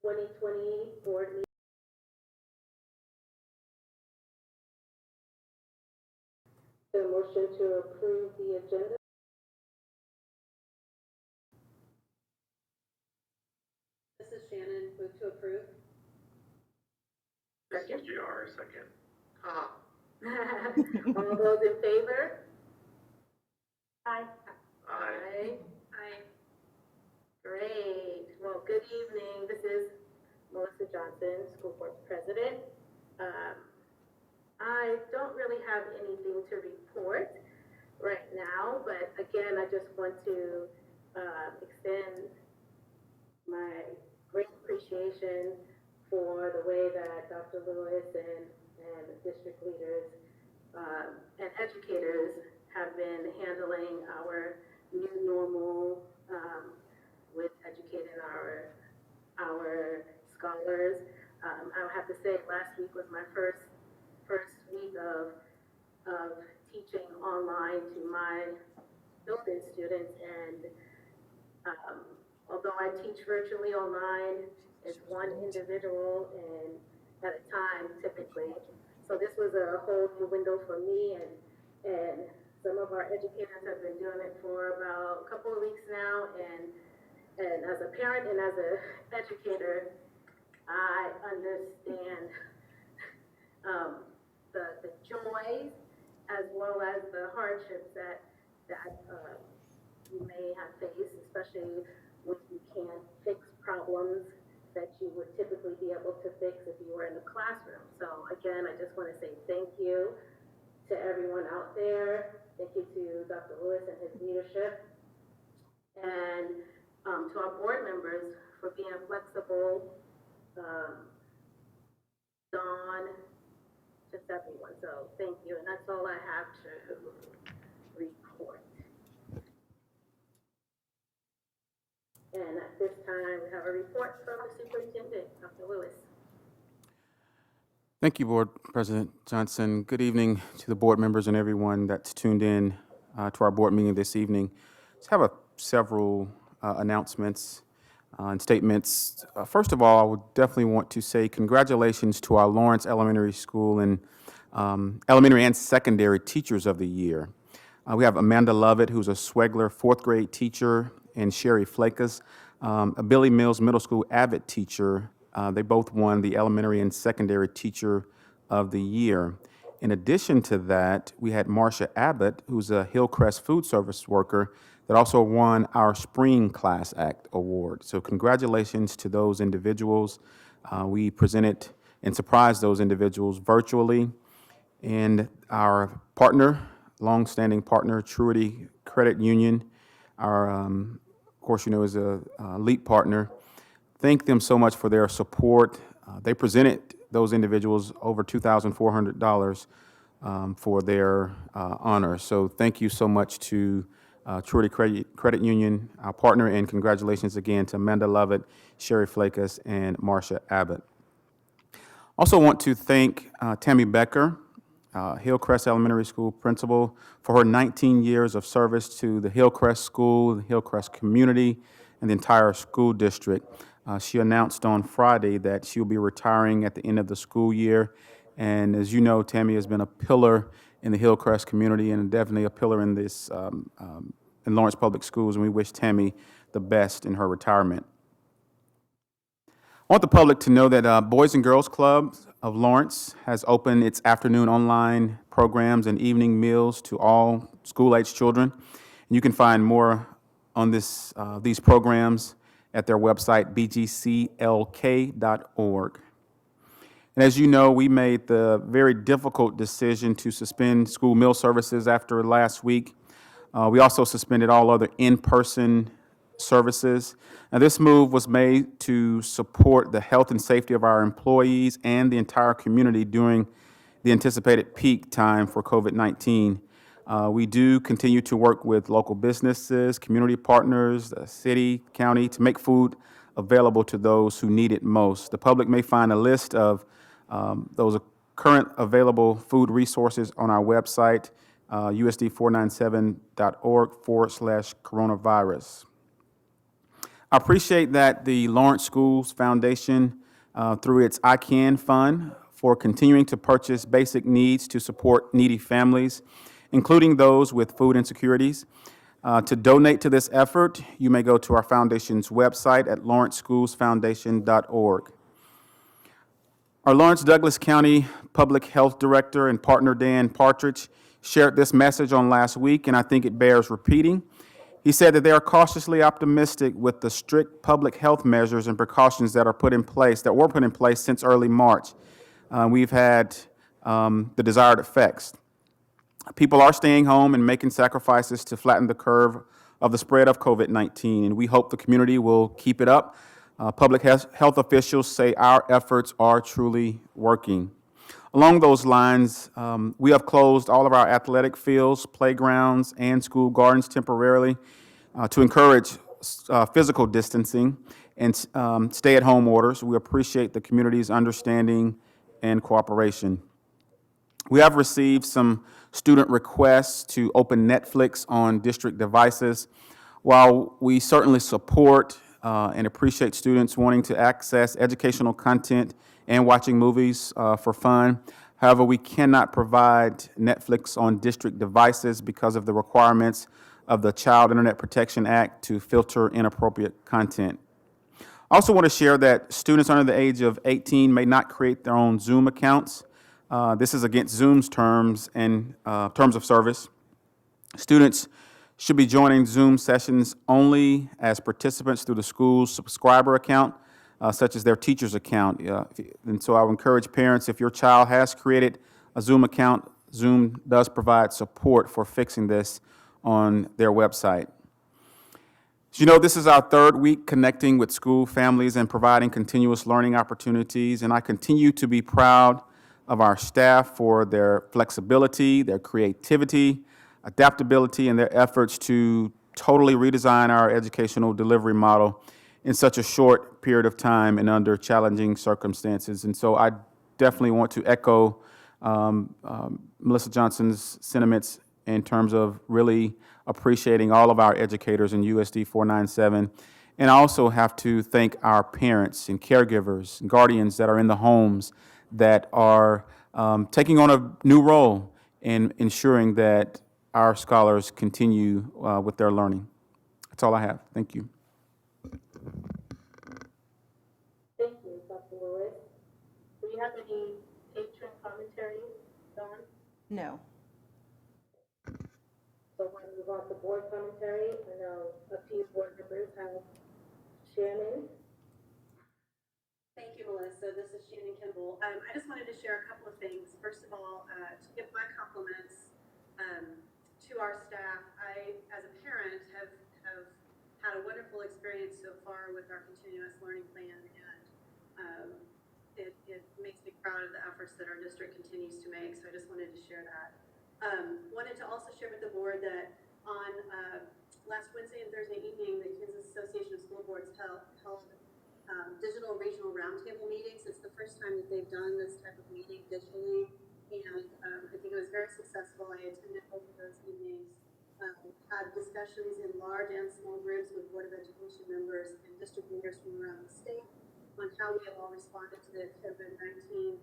2020 board meeting. The motion to approve the agenda. This is Shannon. Move to approve. Second. GR, second. All those in favor? Aye. Aye. Aye. Great. Well, good evening. This is Melissa Johnson, School Board President. I don't really have anything to report right now, but again, I just want to extend my great appreciation for the way that Dr. Lewis and district leaders and educators have been handling our new normal with educating our scholars. I'll have to say last week was my first week of teaching online to my building students, and although I teach virtually online, it's one individual and at a time typically. So this was a whole new window for me, and some of our educators have been doing it for about a couple of weeks now, and as a parent and as an educator, I understand the joys as well as the hardships that you may have faced, especially when you can't fix problems that you would typically be able to fix if you were in the classroom. So again, I just want to say thank you to everyone out there. Thank you to Dr. Lewis and his leadership, and to our board members for being flexible, Dawn, just everyone. So thank you, and that's all I have to report. And at this time, we have a report from the superintendent, Dr. Lewis. Thank you, Board President Johnson. Good evening to the board members and everyone that's tuned in to our board meeting this evening. Just have several announcements and statements. First of all, I would definitely want to say congratulations to our Lawrence Elementary School and Elementary and Secondary Teachers of the Year. We have Amanda Lovett, who's a Swegler fourth grade teacher, and Sherry Flakus, a Billy Mills Middle School AVID teacher. They both won the Elementary and Secondary Teacher of the Year. In addition to that, we had Marcia Abbott, who's a Hillcrest food service worker, that also won our Spring Class Act Award. So congratulations to those individuals. We presented and surprised those individuals virtually. And our partner, longstanding partner, Truity Credit Union, our, of course, you know, is a LEAP partner. Thank them so much for their support. They presented those individuals over $2,400 for their honor. So thank you so much to Truity Credit Union, our partner, and congratulations again to Amanda Lovett, Sherry Flakus, and Marcia Abbott. Also want to thank Tammy Becker, Hillcrest Elementary School principal, for her 19 years of service to the Hillcrest School, the Hillcrest community, and the entire school district. She announced on Friday that she'll be retiring at the end of the school year. And as you know, Tammy has been a pillar in the Hillcrest community and definitely a pillar in this in Lawrence Public Schools, and we wish Tammy the best in her retirement. I want the public to know that Boys and Girls Club of Lawrence has opened its afternoon online programs and evening meals to all school-age children. And you can find more on these programs at their website, bgclk.org. And as you know, we made the very difficult decision to suspend school meal services after last week. We also suspended all other in-person services. Now, this move was made to support the health and safety of our employees and the entire community during the anticipated peak time for COVID-19. We do continue to work with local businesses, community partners, the city, county, to make food available to those who need it most. The public may find a list of those current available food resources on our website, usd497.org/coronavirus. I appreciate that the Lawrence Schools Foundation, through its I Can Fund, for continuing to purchase basic needs to support needy families, including those with food insecurities. To donate to this effort, you may go to our foundation's website at lawrenceschoolsfoundation.org. Our Lawrence Douglas County Public Health Director and partner Dan Partridge shared this message on last week, and I think it bears repeating. He said that they are cautiously optimistic with the strict public health measures and precautions that were put in place since early March. We've had the desired effects. People are staying home and making sacrifices to flatten the curve of the spread of COVID-19, and we hope the community will keep it up. Public health officials say our efforts are truly working. Along those lines, we have closed all of our athletic fields, playgrounds, and school gardens temporarily to encourage physical distancing and stay-at-home orders. We appreciate the community's understanding and cooperation. We have received some student requests to open Netflix on district devices. While we certainly support and appreciate students wanting to access educational content and watching movies for fun, however, we cannot provide Netflix on district devices because of the requirements of the Child Internet Protection Act to filter inappropriate content. I also want to share that students under the age of 18 may not create their own Zoom accounts. This is against Zoom's terms and terms of service. Students should be joining Zoom sessions only as participants through the school's subscriber account, such as their teacher's account. And so I would encourage parents, if your child has created a Zoom account, Zoom does provide support for fixing this on their website. As you know, this is our third week connecting with school families and providing continuous learning opportunities, and I continue to be proud of our staff for their flexibility, their creativity, adaptability, and their efforts to totally redesign our educational delivery model in such a short period of time and under challenging circumstances. And so I definitely want to echo Melissa Johnson's sentiments in terms of really appreciating all of our educators in USD 497. And I also have to thank our parents and caregivers and guardians that are in the homes that are taking on a new role in ensuring that our scholars continue with their learning. That's all I have. Thank you. Thank you, Dr. Lewis. Do you have any patron commentary, Dawn? No. So we're going to move on to board commentary. I know a few board members have Shannon. Thank you, Melissa. This is Shannon Kimball. I just wanted to share a couple of things. First of all, to give my compliments to our staff. I, as a parent, have had a wonderful experience so far with our continuous learning plan, and it makes me proud of the efforts that our district continues to make. So I just wanted to share that. Wanted to also share with the board that on last Wednesday and Thursday evening, the Kansas Association of School Boards held digital regional roundtable meetings. It's the first time that they've done this type of meeting digitally, and I think it was very successful. I attended both of those evenings, had discussions in large and small groups with Board of Education members and district leaders from around the state on how we have all responded to the COVID-19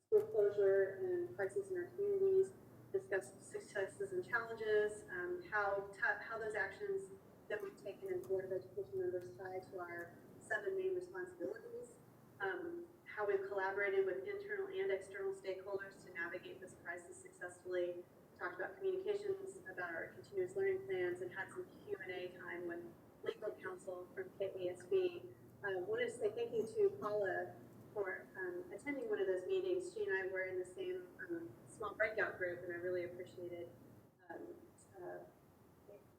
school closure and crises in our communities, discussed successes and challenges, how those actions that we've taken as Board of Education members tie to our 7 main responsibilities, how we've collaborated with internal and external stakeholders to navigate this crisis successfully, talked about communications, about our continuous learning plans, and had some Q&A time with legal counsel from KASB. Wanted to say thank you to Paula for attending one of those meetings. She and I were in the same small breakout group, and I really appreciated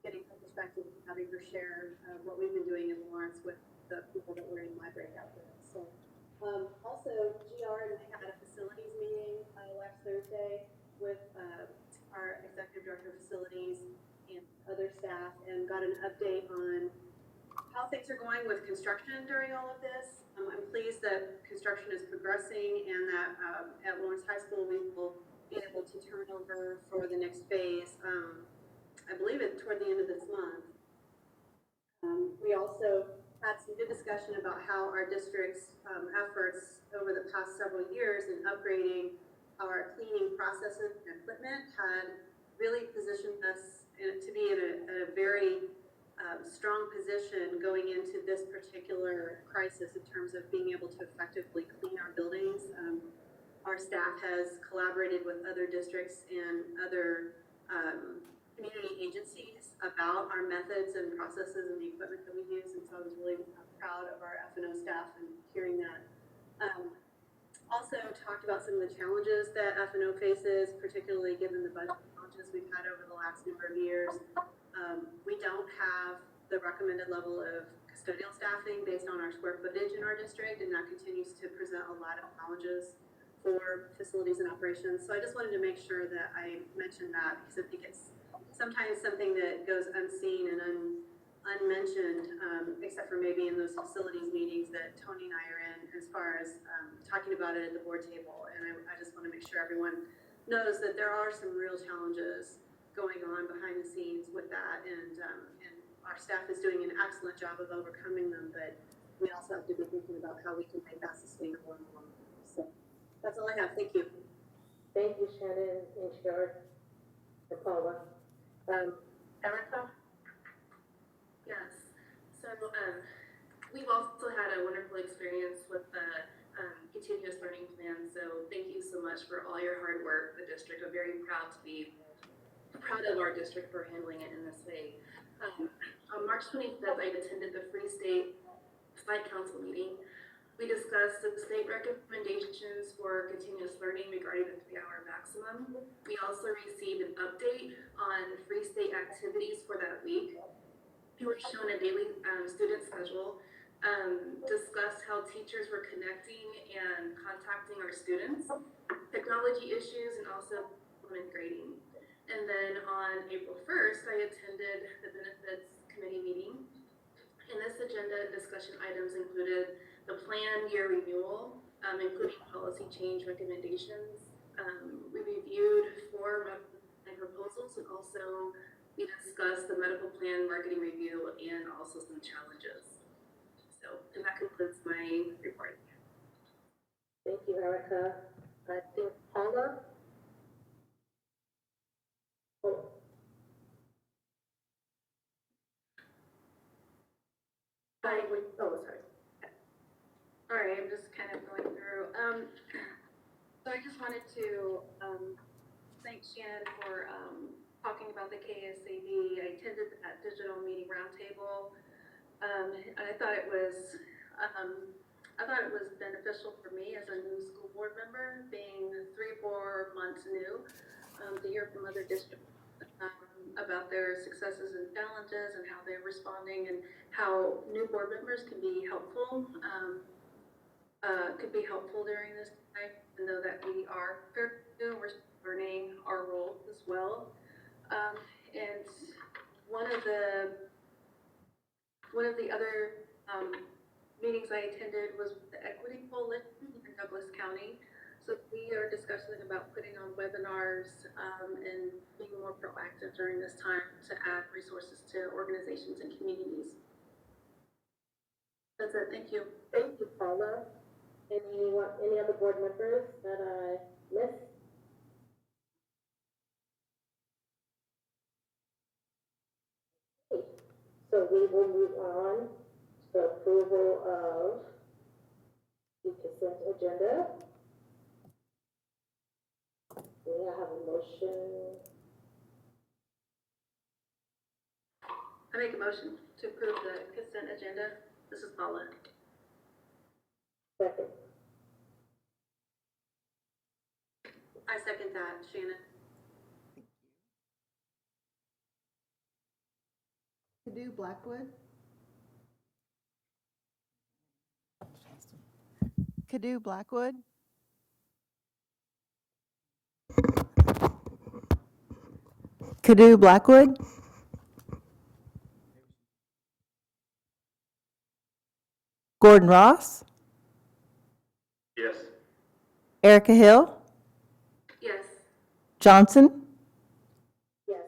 getting her perspective, having her share what we've been doing in Lawrence with the people that were in my breakout group. So, also, GR had a facilities meeting last Thursday with our Executive Director of Facilities and other staff, and got an update on how things are going with construction during all of this. I'm pleased that construction is progressing, and that at Lawrence High School we will be able to turn over for the next phase. I believe it toward the end of this month. We also had some good discussion about how our district's efforts over the past several years in upgrading our cleaning processes and equipment had really positioned us to be in a very strong position going into this particular crisis in terms of being able to effectively clean our buildings. Our staff has collaborated with other districts and other community agencies about our methods and processes and the equipment that we use, and so I was really proud of our F&O staff and hearing that. Also talked about some of the challenges that F&O faces, particularly given the budget challenges we've had over the last number of years. We don't have the recommended level of custodial staffing based on our square footage in our district, and that continues to present a lot of challenges for facilities and operations. So I just wanted to make sure that I mentioned that, because I think it's sometimes something that goes unseen and unmentioned, except for maybe in those facilities meetings that Tony and I are in, as far as talking about it at the board table. And I just want to make sure everyone knows that there are some real challenges going on behind the scenes with that, and our staff is doing an excellent job of overcoming them, but we also have to be thinking about how we can make that sustainable in the long run. So that's all I have. Thank you. Thank you, Shannon and Sharon and Paula. Erica? Yes, so we've also had a wonderful experience with the continuous learning plan, so thank you so much for all your hard work, the district. I'm very proud of our district for handling it in this way. On March 25th, I attended the Free State Site Council meeting. We discussed the state recommendations for continuous learning regarding the 3-hour maximum. We also received an update on Free State activities for that week. We were shown a daily student schedule, discussed how teachers were connecting and contacting our students, technology issues, and also implement grading. And then on April 1st, I attended the Benefits Committee meeting. And this agenda discussion items included the plan year renewal, including policy change recommendations. We reviewed 4 proposals, and also we discussed the medical plan marketing review and also some challenges. So, and that concludes my report. Thank you, Erica. I think Paula? Oh. Sorry. All right, I'm just kind of going through. So I just wanted to thank Shannon for talking about the KSAB. I attended that digital meeting roundtable. I thought it was beneficial for me as a new school board member, being 3-4 months new, to hear from other districts about their successes and challenges and how they're responding, and how new board members can be helpful. During this time, to know that we are we're learning our role as well. And one of the other meetings I attended was the Equity Coalition in Douglas County. So we are discussing about putting on webinars and being more proactive during this time to add resources to organizations and communities. That's it. Thank you. Thank you, Paula. Any other board members that I missed? So we will move on to the approval of the consent agenda. May I have a motion? I make a motion to approve the consent agenda. This is Paula. Second. I second that, Shannon. Cadu Blackwood. Cadu Blackwood. Cadu Blackwood. Gordon Ross. Yes. Erica Hill. Yes. Johnson. Yes.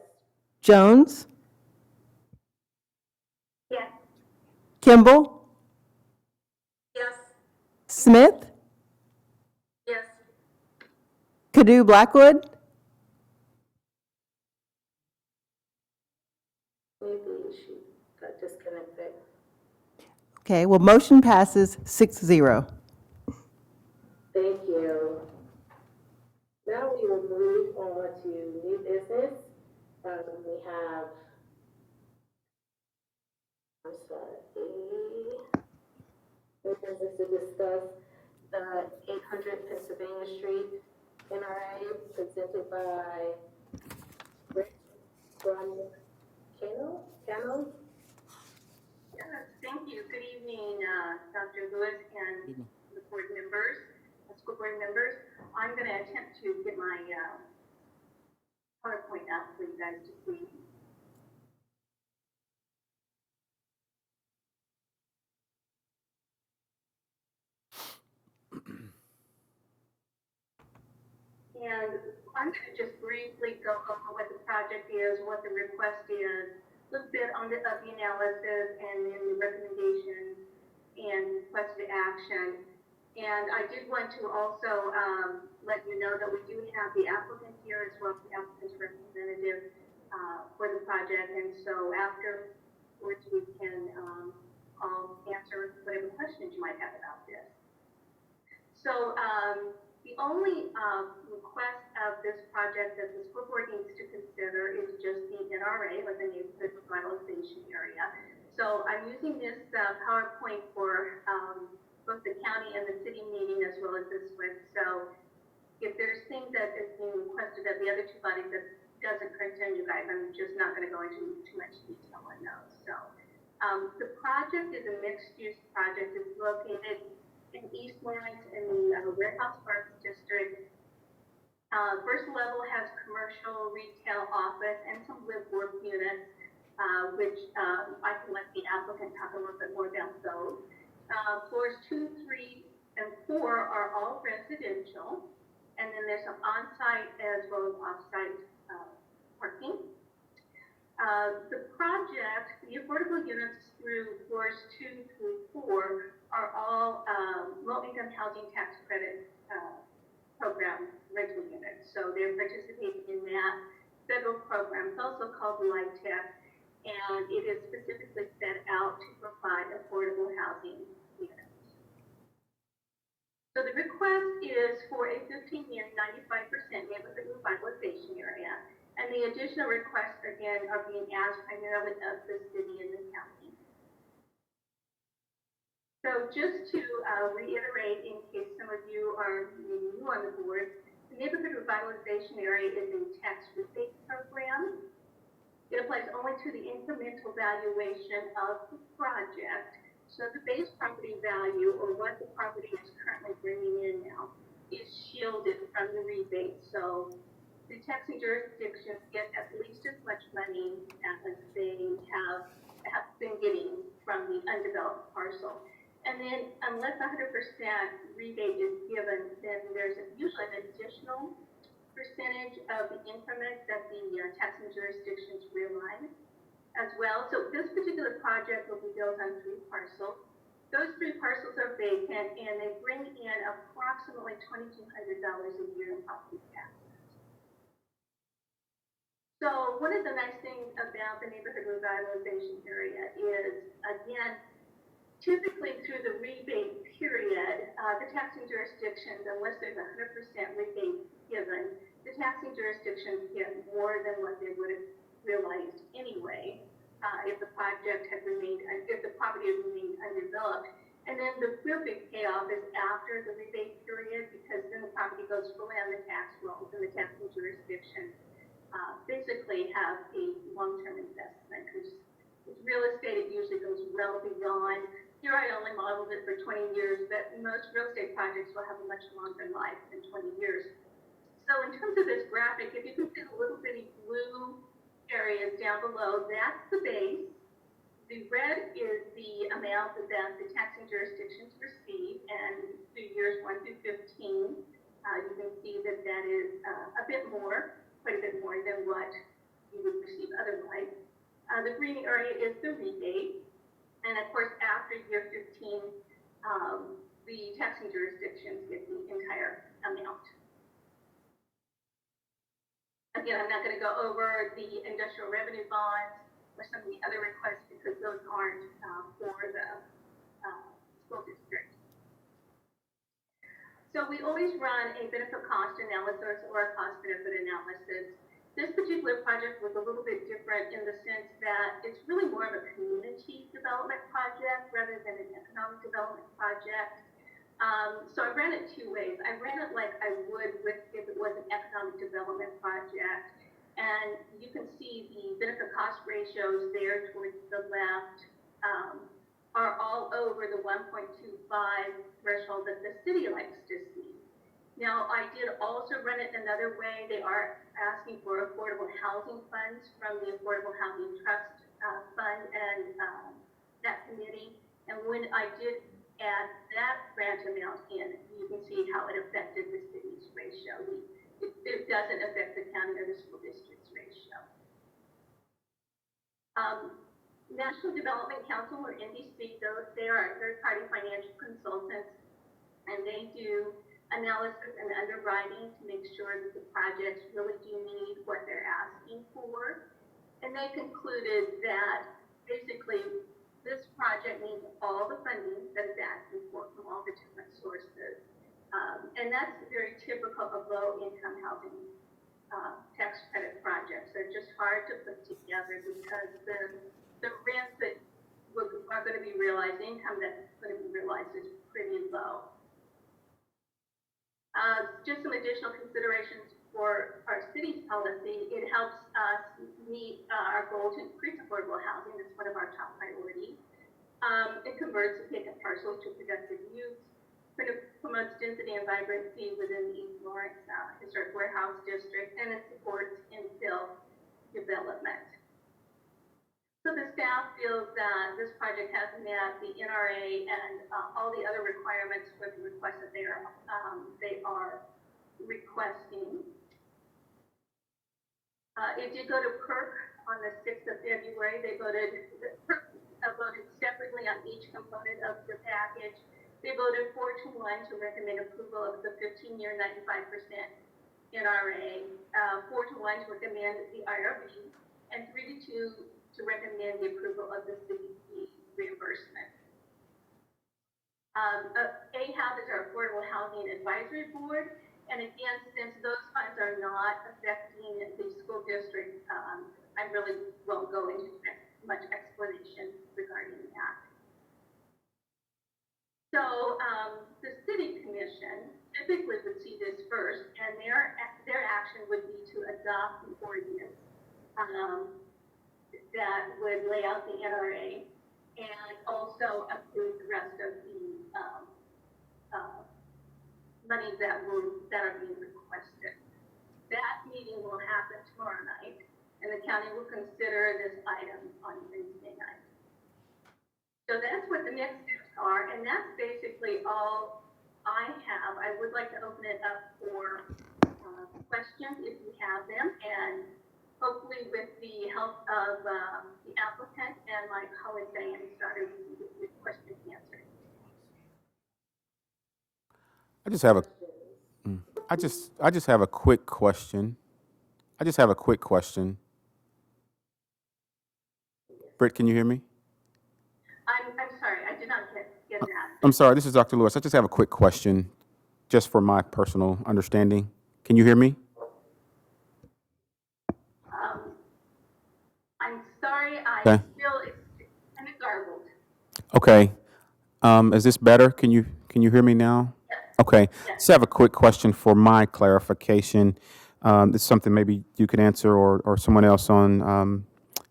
Jones. Yes. Kimball, Yes. Smith, Yes. Kadu Blackwood, Maybe she got disconnected. okay, well, motion passes 6-0. Thank you. Now we will move on to new business. We have, I'm sorry, new business to discuss the 800 Pennsylvania Street NRA presented by Rick from Cano. Yes, thank you. Good evening, Dr. Lewis and the board members, school board members. I'm going to attempt to get my PowerPoint out for you guys to see. And I'm going to just briefly go over what the project is, what the request is, a little bit on the analysis, and then the recommendations and requested action. And I did want to also let you know that we do have the applicant here as well as the applicant's representative for the project. And so afterwards, we can all answer whatever questions you might have about this. So the only request of this project that the school board needs to consider is just the NRA, or the neighborhood revitalization area. So I'm using this PowerPoint for both the county and the city meeting as well as this one. So if there's things that is being requested of the other two bodies that doesn't concern you guys, I'm just not going to go into too much detail on those. So the project is a mixed-use project. It's located in East Lawrence in the Warehouse Parks District. First level has commercial, retail, office, and some live work units, which I can let the applicant talk a little bit more about those. Floors 2, 3, and 4 are all residential, and then there's some on-site as well as off-site parking. The project, the affordable units through floors 2 through 4 are all low-income housing tax credit program rental units. So they're participating in that federal program. It's also called LIHTC, and it is specifically set out to provide affordable housing units. So the request is for a 15-year, 95% neighborhood revitalization area. And the additional requests, again, are being asked primarily of the city and the county. So just to reiterate, in case some of you are new on the board, the neighborhood revitalization area is a tax rebate program. It applies only to the incremental valuation of the project. So the base property value, or what the property is currently bringing in now, is shielded from the rebate. So the taxing jurisdictions get at least as much money as they have been getting from the undeveloped parcel. And then unless 100% rebate is given, then there's usually an additional percentage of the increment that the taxing jurisdictions realize as well. So this particular project will be built on 3 parcels. Those 3 parcels are vacant, and they bring in approximately $2,200 a year in property taxes. So one of the nice things about the neighborhood revitalization area is, again, typically through the rebate period, the taxing jurisdictions, unless there's 100% rebate given, the taxing jurisdictions get more than what they would have realized anyway if the project had remained, if the property had remained undeveloped. And then the real big payoff is after the rebate period, because then the property goes fully on the tax rolls, and the taxing jurisdictions basically have a long-term investment. Because with real estate, it usually goes well beyond. Here I only modeled it for 20 years, but most real estate projects will have a much longer life than 20 years. So in terms of this graphic, if you can see the little bitty blue areas down below, that's the base. The red is the amount that the taxing jurisdictions receive, and through years 1 through 15, you can see that that is a bit more, quite a bit more than what you would receive otherwise. The green area is the rebate. And of course, after year 15, the taxing jurisdictions get the entire amount. Again, I'm not going to go over the industrial revenue bonds or some of the other requests because those aren't for the school district. So we always run a benefit cost analysis or a cost benefit analysis. This particular project was a little bit different in the sense that it's really more of a community development project rather than an economic development project. So I ran it two ways. I ran it like I would if it was an economic development project. And you can see the benefit cost ratios there towards the left are all over the 1.25 threshold that the city likes to see. Now, I did also run it another way. They are asking for affordable housing funds from the Affordable Housing Trust Fund and that committee. And when I did add that grant amount in, you can see how it affected the city's ratio. It doesn't affect the county or the school district's ratio. National Development Council, or NDC, they are third-party financial consultants, and they do analysis and underwriting to make sure that the projects really do need what they're asking for. And they concluded that basically this project needs all the funding that it's asking for from all the different sources. And that's very typical of low-income housing tax credit projects. They're just hard to put together because the rents that are going to be realized, income that's going to be realized is pretty low. Just some additional considerations for our city's policy. It helps us meet our goal to increase affordable housing. That's one of our top priorities. It converts vacant parcels to productive use. It promotes density and vibrancy within the East Lawrence Historic Warehouse District, and it supports infill development. So the staff feels that this project has met the NRA and all the other requirements for the request that they are requesting. It did go to PERC on the 6th of February. They voted separately on each component of the package. They voted 4-1 to recommend approval of the 15-year 95% NRA, 4-1 to recommend the IRB, and 3-2 to recommend the approval of the CDC reimbursement. AHAB is our Affordable Housing Advisory Board, and again, since those funds are not affecting the school district, I really won't go into much explanation regarding that. So the City Commission typically would see this first, and their action would be to adopt the ordinance that would lay out the NRA and also approve the rest of the monies that are being requested. That meeting will happen tomorrow night, and the county will consider this item on Wednesday night. So that's what the next steps are, and that's basically all I have. I would like to open it up for questions if you have them, and hopefully with the help of the applicant and my colleague Diane started with questions answered. I just have a quick question. Britt, can you hear me? I'm sorry, I did not get that. I'm sorry, this is Dr. Lewis. I just have a quick question, just for my personal understanding. Can you hear me? I'm sorry, Okay. it's kind of garbled. Okay. Is this better? Can you hear me now? Yes. Okay. Yes. Just have a quick question for my clarification. This is something maybe you could answer or someone else on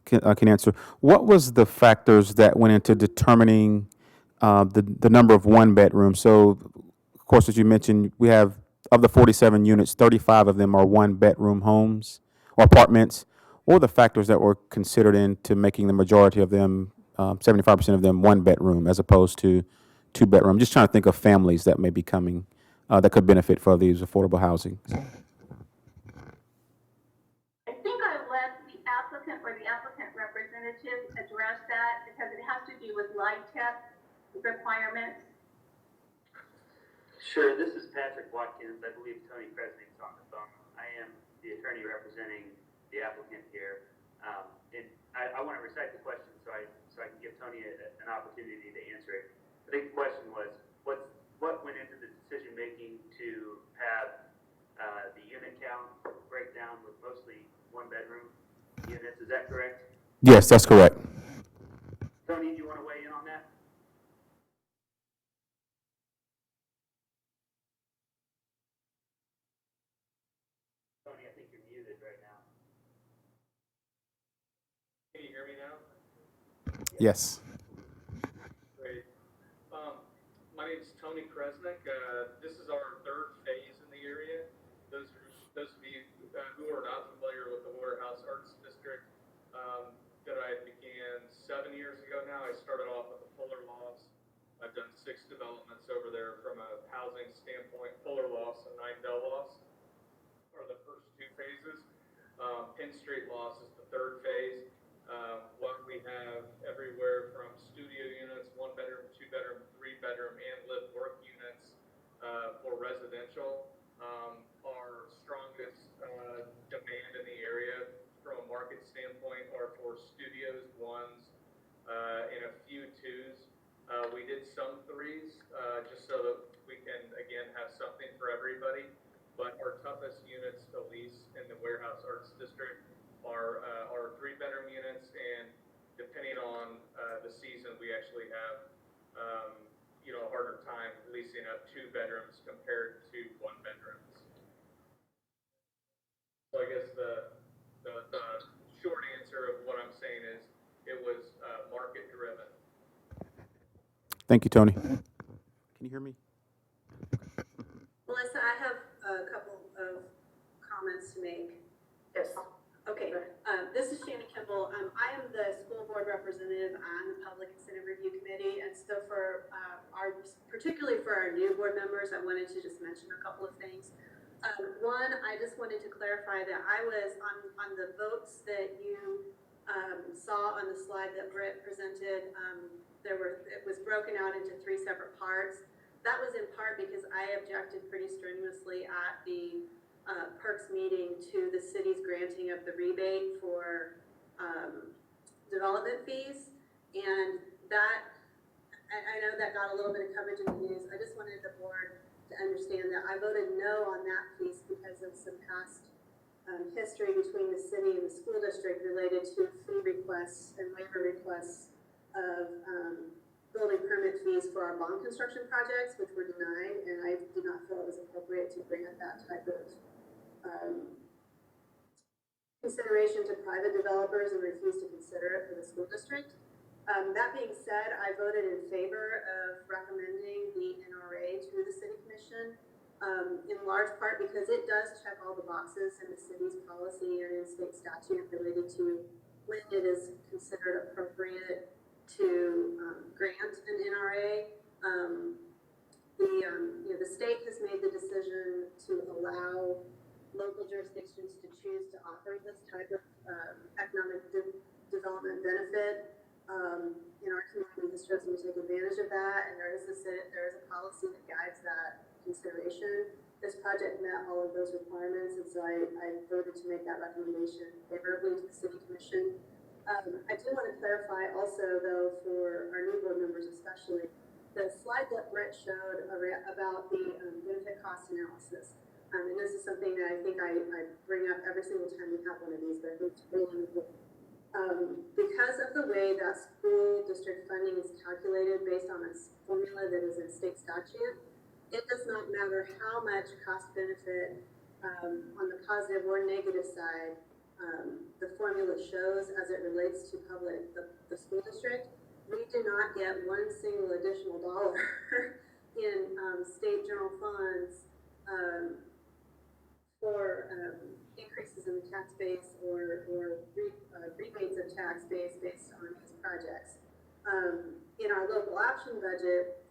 can answer. What was the factors that went into determining the number of one bedrooms? So, of course, as you mentioned, we have, of the 47 units, 35 of them are one bedroom homes or apartments. What were the factors that were considered into making the majority of them, 75% of them, one bedroom as opposed to two bedroom? I'm just trying to think of families that may be coming that could benefit for these affordable housing. I think I let the applicant or the applicant representative representative address that? Because it has to do with light tech requirements. Sure, this is Patrick Watkins. I believe Tony Kresnik's on the phone. I am the attorney representing the applicant here. And I want to recite the question so I can give Tony an opportunity to answer it. I think the question was, what went into the decision making to have the unit count breakdown with mostly one-bedroom units? Is that correct? Yes, that's correct. Tony, do you want to weigh in on that? Tony, I think you're muted right now. Can you hear me now? Yes. Great. My name is Tony Kresnik. This is our third phase in the area. Those of you who are not familiar with the Waterhouse Arts District, that I began 7 years ago now. I started off with the Fuller Lofts. I've done 6 developments over there from a housing standpoint. Fuller Lofts and 9 Bell Lofts are the first 2 phases. Penn Street Lofts is the third phase. What we have everywhere from studio units, 1 bedroom, 2 bedroom, 3 bedroom, and live work units for residential. Our strongest demand in the area from a market standpoint are for studios, 1s, and a few 2s. We did some 3s just so that we can, again, have something for everybody. But our toughest units to lease in the Warehouse Arts District are 3-bedroom units, and depending on the season, we actually have a harder time leasing up 2 bedrooms compared to 1 bedrooms. So I guess the short answer of what I'm saying is it was market driven. Thank you, Tony. Can you hear me? Melissa, I have a couple of comments to make. Yes. Okay, this is Shannon Kimball. I am the school board representative on the Public Incentive Review Committee, and so for particularly for our new board members, I wanted to just mention a couple of things. One, I just wanted to clarify that I was on the votes that you saw on the slide that Britt presented. It was broken out into 3 separate parts. That was in part because I objected pretty strenuously at the Perks meeting to the city's granting of the rebate for development fees, and that I know that got a little bit of coverage in the news. I just wanted the board to understand that I voted no on that piece because of some past history between the city and the school district related to fee requests and waiver requests of building permit fees for our bond construction projects, which were denied, and I did not feel it was appropriate to bring up that type of consideration to private developers and refuse to consider it for the school district. That being said, I voted in favor of recommending the NRA to the city commission, in large part because it does check all the boxes in the city's policy and in state statute related to when it is considered appropriate to grant an NRA. The state has made the decision to allow local jurisdictions to choose to offer this type of economic development benefit. Our community has chosen to take advantage of that, and there is a policy that guides that consideration. This project met all of those requirements, and so I voted to make that recommendation favorably to the city commission. I do want to clarify also, though, for our new board members especially, the slide that Brett showed about the benefit cost analysis. And this is something that I think I bring up every single time we have one of these, but I think it's really important. Because of the way that school district funding is calculated based on a formula that is in state statute, it does not matter how much cost benefit on the positive or negative side the formula shows as it relates to the school district. We do not get one single additional dollar in state general funds for increases in the tax base or rebates of tax base based on these projects. In our local option budget,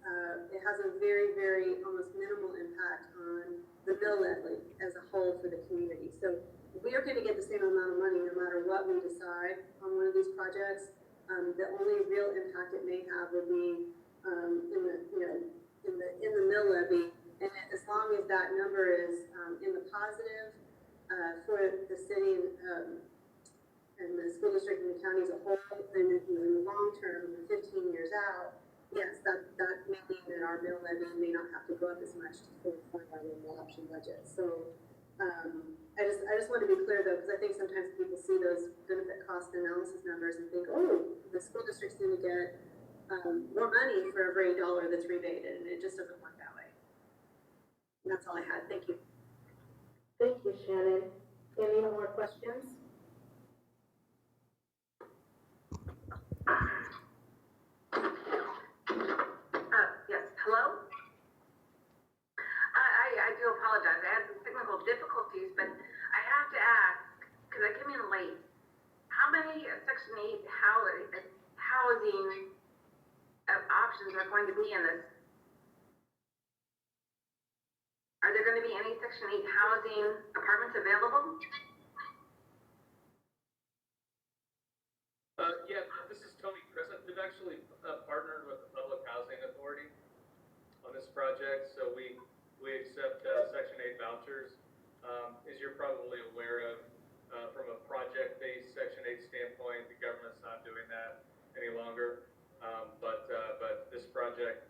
it has a very, very almost minimal impact on the mill levy as a whole for the community. So we are gonna get the same amount of money no matter what we decide on one of these projects. The only real impact it may have would be, in the mill levy. And as long as that number is, in the positive, for the city, and the school district and the county as a whole, then in the long term, 15 years out, yes, that may mean that our mill levy may not have to go up as much to fund our local option budget. So, I just want to be clear though, because I think sometimes people see those benefit cost analysis numbers and think, oh, the school district's going to get more money for every dollar that's rebated, and it just doesn't work that way. And that's all I had. Thank you. Thank you, Shannon. Any more questions? Yes, hello? I do apologize, I had some technical difficulties, but I have to ask, because I came in late, how many Section 8 housing options are going to be in this? Are there going to be any Section 8 housing apartments available? Yeah, this is Tony Crescent. We've actually partnered with the Public Housing Authority on this project, so we accept Section 8 vouchers. As you're probably aware of, from a project-based Section 8 standpoint, the government's not doing that any longer. But this project,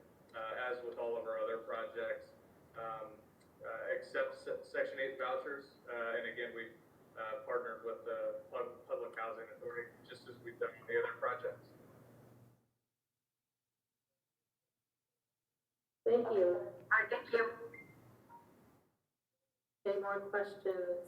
as with all of our other projects, accepts Section 8 vouchers. And again, we've partnered with the Public Housing Authority, just as we've done on the other projects. Thank you. All right, thank you. Any more questions?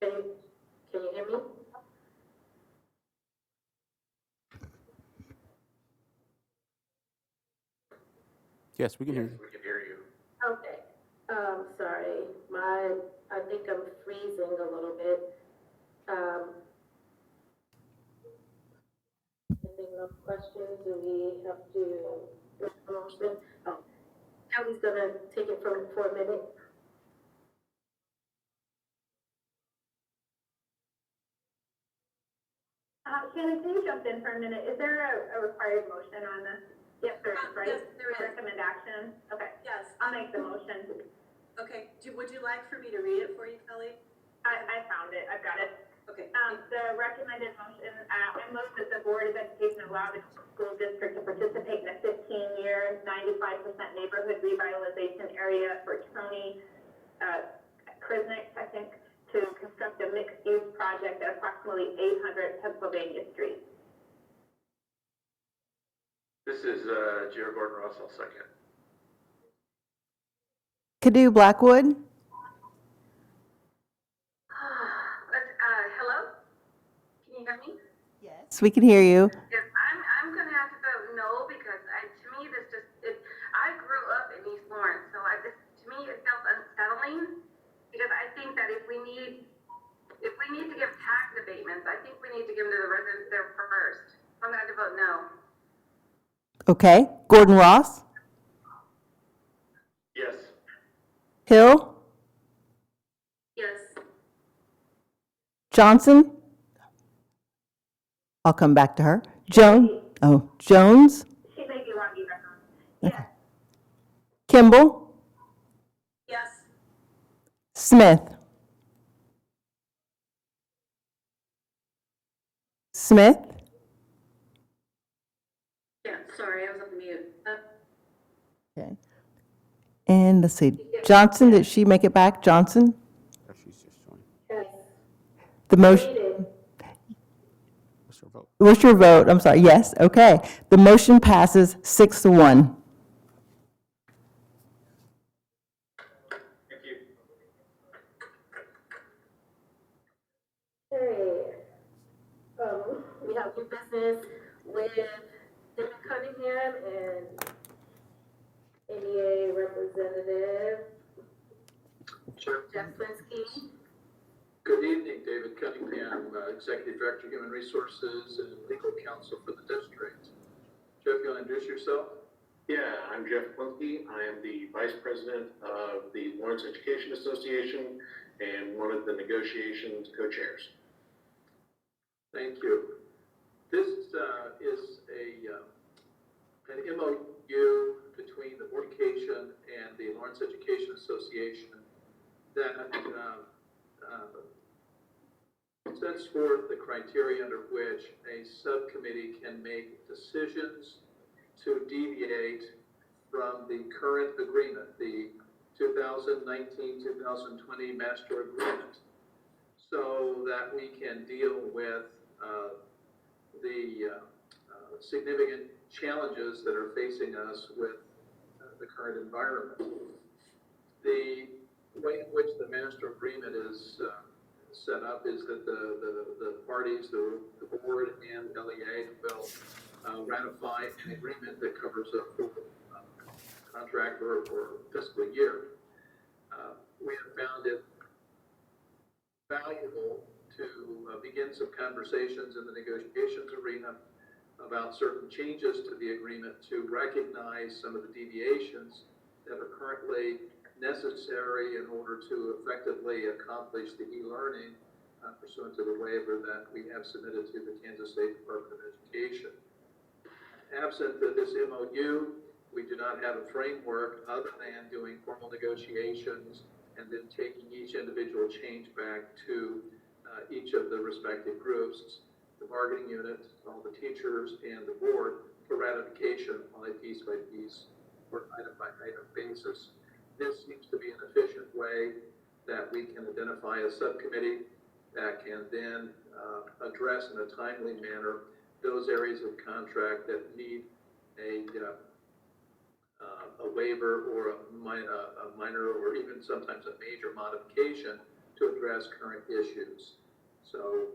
Can you hear me? Yes, we can hear you. We can hear you. Okay. Sorry, I think I'm freezing a little bit. Any more questions? Do we have to make a motion? Oh, Kelly's gonna take it for a minute. Shannon, can you jump in for a minute? Is there a required motion on this? Yes, there is, right? Yes, there is. Recommend action? Okay, Yes. I'll make the motion. Okay. Would you like for me to read it for you, Kelly? I found it, I've got it. Okay. The recommended motion, I move that the Board of Education allow the school district to participate in a 15-year, 95% neighborhood revitalization area for Tony Krisnick, I think, to construct a mixed-use project at approximately 800 Pennsylvania Street. This is Jared Gordon Ross. I'll second. Cadu Blackwood, Hello? Can you hear me? yes, we can hear you. Yes, I'm gonna have to vote no, because to me, I grew up in East Lawrence, so to me, it felt unsettling, because I think that if we need to give tax abatements, I think we need to give them to the residents there first. So I'm gonna have to vote no. Okay. Gordon Ross, Yes. Hill, Yes. Johnson. I'll come back to her. Jones. She may be wrong either. Yes. Kimball, Yes. Smith. Smith, Yeah, sorry, I was on mute. okay. And let's see, Johnson, did she make it back? Johnson? Oh, she's just joined. Yes. The motion, Needed. What's your vote? what's your vote? I'm sorry, yes, okay. The motion passes 6-1. Thank you. Okay. We have new business with David Cunningham and ADA Representative Sure. Jeff Flinsky. Good evening, David Cunningham, Executive Director, Human Resources and Legal Counsel for the district. introduce yourself? Yeah, I'm Jeff Plunke. I am the Vice President of the Lawrence Education Association and one of the negotiations co-chairs. Thank you. This is an MOU between the Board of Education and the Lawrence Education Association that sets forth the criteria under which a subcommittee can make decisions to deviate from the current agreement, the 2019-2020 master agreement, so that we can deal with the significant challenges that are facing us with the current environment. The way in which the master agreement is set up is that the parties, the board and LEA will ratify an agreement that covers a full contract or fiscal year. We have found it valuable to begin some conversations in the negotiations arena about certain changes to the agreement to recognize some of the deviations that are currently necessary in order to effectively accomplish the e-learning pursuant to the waiver that we have submitted to the Kansas State Department of Education. Absent this MOU, we do not have a framework other than doing formal negotiations and then taking each individual change back to each of the respective groups, the bargaining unit, all the teachers, and the board for ratification on a piece-by-piece or item-by-item basis. This seems to be an efficient way that we can identify a subcommittee that can then address in a timely manner those areas of contract that need a waiver or a minor or even sometimes a major modification to address current issues. So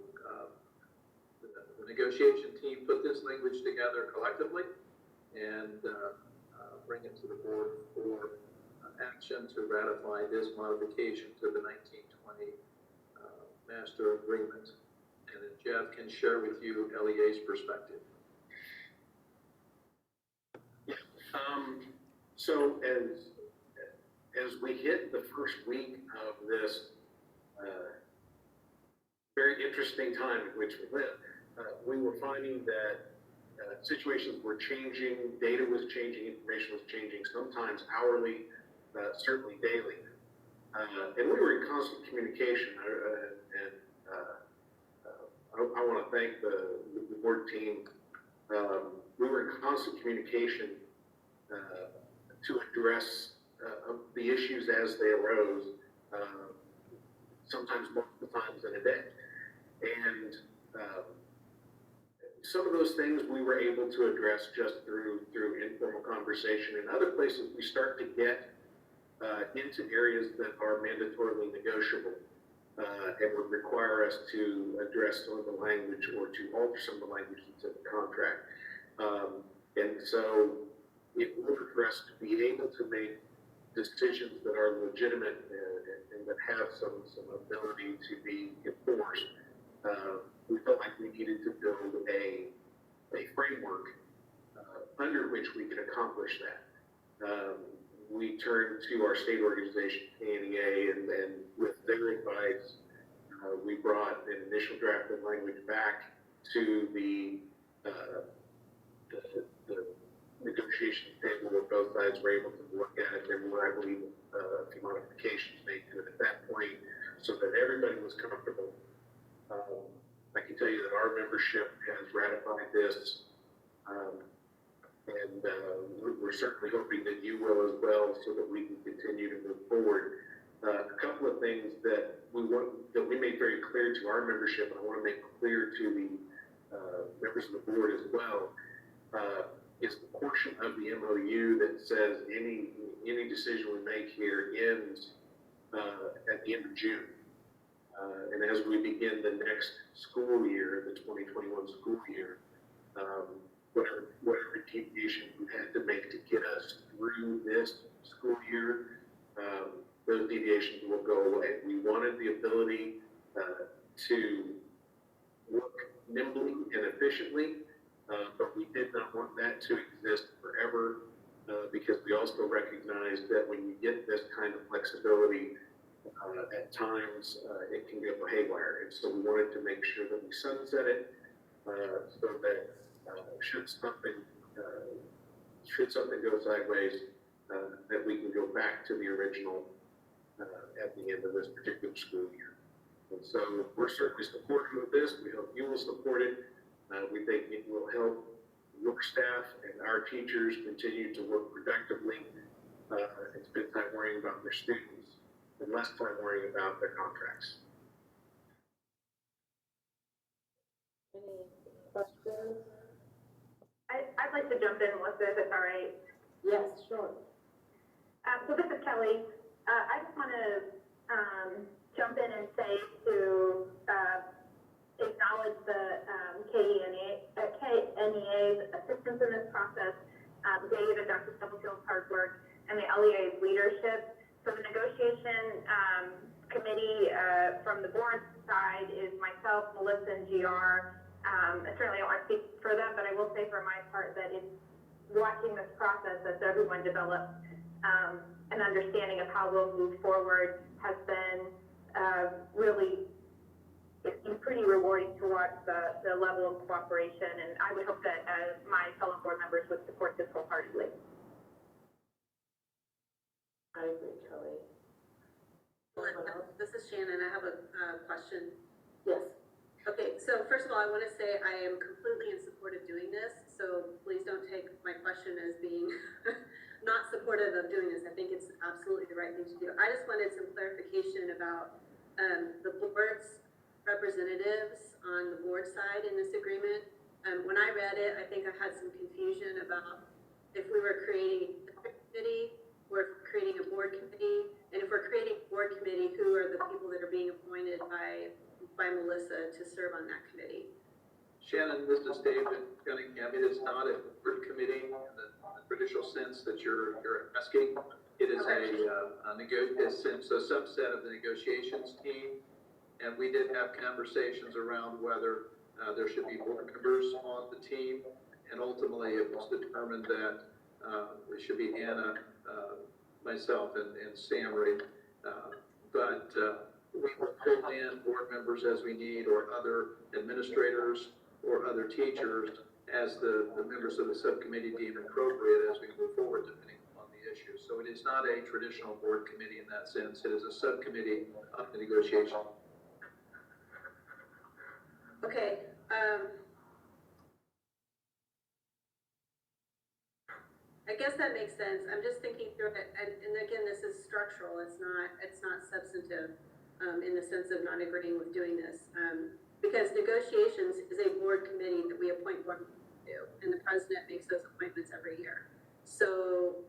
the negotiation team put this language together collectively and bring it to the board for action to ratify this modification to the 1920 master agreement. And then Jeff can share with you LEA's perspective. So as we hit the first week of this very interesting time in which we live, we were finding that situations were changing, data was changing, information was changing, sometimes hourly, certainly daily. And we were in constant communication, I want to thank the board team. We were in constant communication to address the issues as they arose, sometimes multiple times in a day. And some of those things we were able to address just through informal conversation. In other places, we start to get into areas that are mandatorily negotiable and would require us to address some of the language or to alter some of the language that's in the contract. And so in order for us to be able to make decisions that are legitimate and that have some ability to be enforced, we felt like we needed to build a framework under which we could accomplish that. We turned to our state organization, KNEA, and with their advice, we brought an initial draft of language back to the negotiation table where both sides were able to look at it. There were, I believe, a few modifications made to it at that point so that everybody was comfortable. I can tell you that our membership has ratified this, and we're certainly hoping that you will as well, so that we can continue to move forward. A couple of things that we made very clear to our membership, and I want to make clear to the members of the board as well, is the portion of the MOU that says any decision we make here ends at the end of June. And as we begin the next school year, the 2021 school year, whatever deviation we had to make to get us through this school year, those deviations will go away. We wanted the ability to work nimbly and efficiently, but we did not want that to exist forever, because we also recognize that when you get this kind of flexibility, at times, it can go haywire. And so we wanted to make sure that we sunset it, so that, should something go sideways, that we can go back to the original, at the end of this particular school year. And so we're certainly supportive of this. We hope you will support it. We think it will help your staff and our teachers continue to work productively, and spend time worrying about their students and less time worrying about their contracts. Any questions? I'd like to jump in, Melissa, if it's all right. Yes, sure. So this is Kelly. I just want to jump in and say to acknowledge the KNEA's assistance in this process, Dave and Dr. Stubblefield's hard work, and the LEA's leadership. So the negotiation committee from the board side is myself, Melissa, and GR. I certainly don't want to speak for them, but I will say for my part that it's watching this process as everyone develops an understanding of how we'll move forward has been really, it's been pretty rewarding to watch the level of cooperation, and I would hope that my fellow board members would support this wholeheartedly. I agree, Kelly. This is Shannon. I have a question. Yes. Okay, so first of all, I want to say I am completely in support of doing this, so please don't take my question as being not supportive of doing this. I think it's absolutely the right thing to do. I just wanted some clarification about the board's representatives on the board side in this agreement. When I read it, I think I had some confusion about if we were creating a committee or if we're creating a board committee, and if we're creating a board committee, who are the people that are being appointed by Melissa to serve on that committee? Shannon, this is David Cunningham. It is not a board committee in the traditional sense that you're asking. It is it's a subset of the negotiations team, and we did have conversations around whether there should be board members on the team, and ultimately it was determined that it should be Anna, myself, and Sam Reed. But we will pull in board members as we need, or other administrators, or other teachers, as the members of the subcommittee deem appropriate as we move forward, depending on the issue. So it is not a traditional board committee in that sense. It is a subcommittee of the negotiation. Okay, I guess that makes sense. I'm just thinking through it, and again, this is structural. It's not substantive in the sense of not agreeing with doing this. Because negotiations is a board committee that we appoint board members to, and the president makes those appointments every year. So,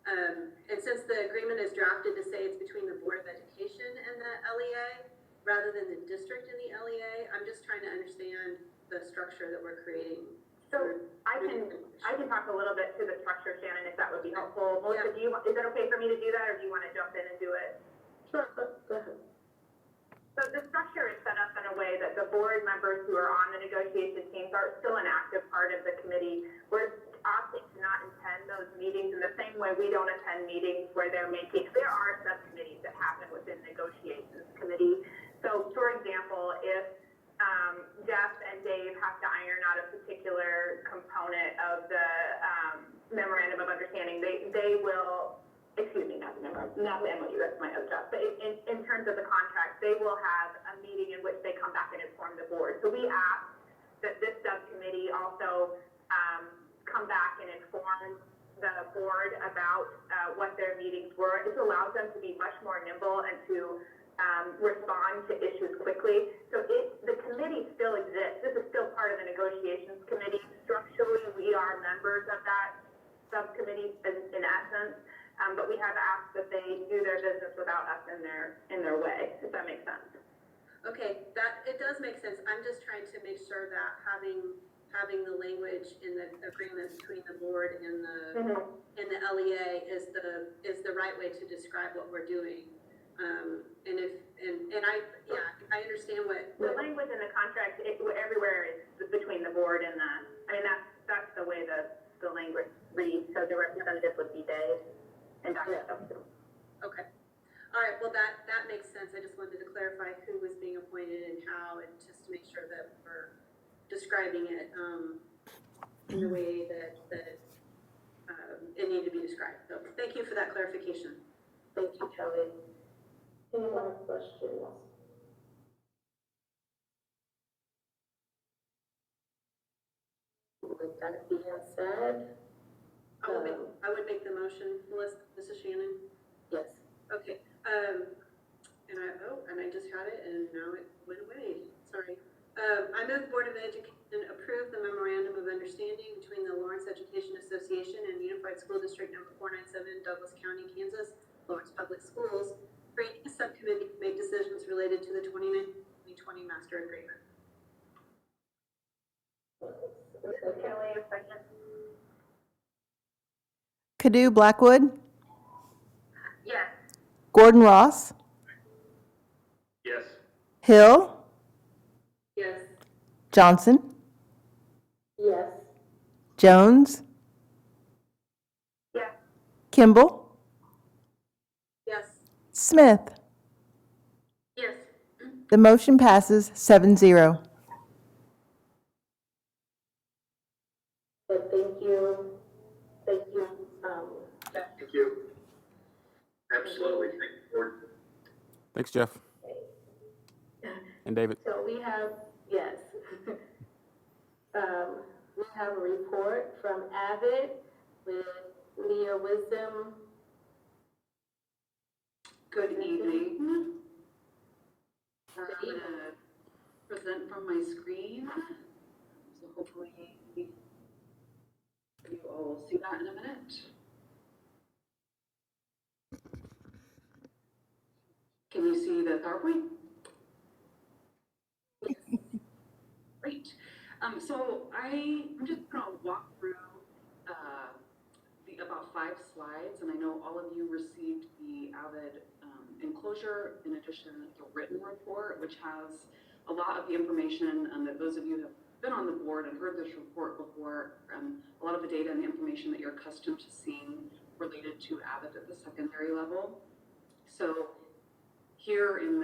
and since the agreement is drafted to say it's between the Board of Education and the LEA, rather than the district and the LEA, I'm just trying to understand the structure that we're creating. So I can talk a little bit to the structure, Shannon, if that would be helpful. Melissa, is it okay for me to do that, or do you want to jump in and do it? Sure, go ahead. So the structure is set up in a way that the board members who are on the negotiation teams are still an active part of the committee. We're opting to not attend those meetings in the same way we don't attend meetings where there are subcommittees that happen within negotiations committee. So for example, if Jeff and Dave have to iron out a particular component of the memorandum of understanding, they will, excuse me, not the MOU, that's my other job, but in terms of the contract, they will have a meeting in which they come back and inform the board. So we ask that this subcommittee also come back and inform the board about what their meetings were. This allows them to be much more nimble and to respond to issues quickly. So the committee still exists. This is still part of the negotiations committee. Structurally, we are members of that subcommittee in essence, but we have asked that they do their business without us in their way, if that makes sense. Okay, it does make sense. I'm just trying to make sure that having the language in the agreement between the board and the and the LEA is the right way to describe what we're doing. I understand what the language in the contract everywhere is between the board and that's the way the the language reads, so the representative would be they and Dr. Thompson. Okay. All right, well, that makes sense. I just wanted to clarify who was being appointed and how, and just to make sure that we're describing it in the way that it needed to be described. So thank you for that clarification. Thank you, Kelly. Any more questions? With that being said, I would make the motion, Melissa, Mrs. Shannon. yes. Okay, and I just had it and now it went away, sorry. I move the Board of Education approve the memorandum of understanding between the Lawrence Education Association and Unified School District number 497, Douglas County, Kansas, Lawrence Public Schools, creating a subcommittee to make decisions related to the 2019-2020 master agreement. Kelly, a second. Kadu Blackwood, Yes. Gordon Ross, Yes. Hill, Yes. Johnson, Yes. Jones, Yes. Kimball, Yes. Smith. Yes. The motion passes 7-0. But thank you. Thank you. Thank you. Absolutely. Thank you, Board. Thanks, Jeff. And David. So we have, yes. We have a report from AVID with Leah Wisdom. Good evening. I'm Good going evening. to present from my screen. So hopefully you all will see that in a minute. Can you see the PowerPoint? Great. So I'm just going to walk through about 5 slides, and I know all of you received the AVID enclosure, in addition to the written report, which has a lot of the information that those of you who have been on the board and heard this report before, a lot of the data and the information that you're accustomed to seeing related to AVID at the secondary level. So here in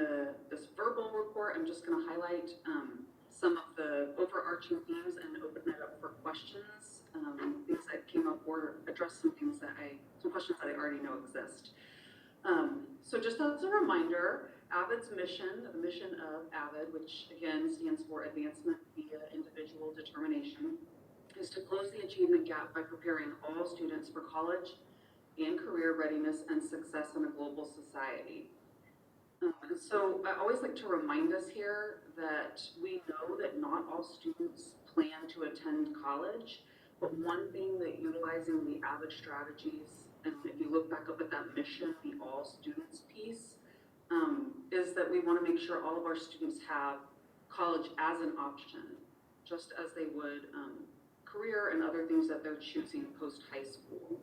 this verbal report, I'm just going to highlight some of the overarching themes and open it up for questions, things that came up, or address some questions that I already know exist. So just as a reminder, AVID's mission, the mission of AVID, which again stands for Advancement via Individual Determination, is to close the achievement gap by preparing all students for college and career readiness and success in a global society. So I always like to remind us here that we know that not all students plan to attend college, but one thing that utilizing the AVID strategies, and if you look back up at that mission, the all students piece, is that we want to make sure all of our students have college as an option, just as they would career and other things that they're choosing post high school.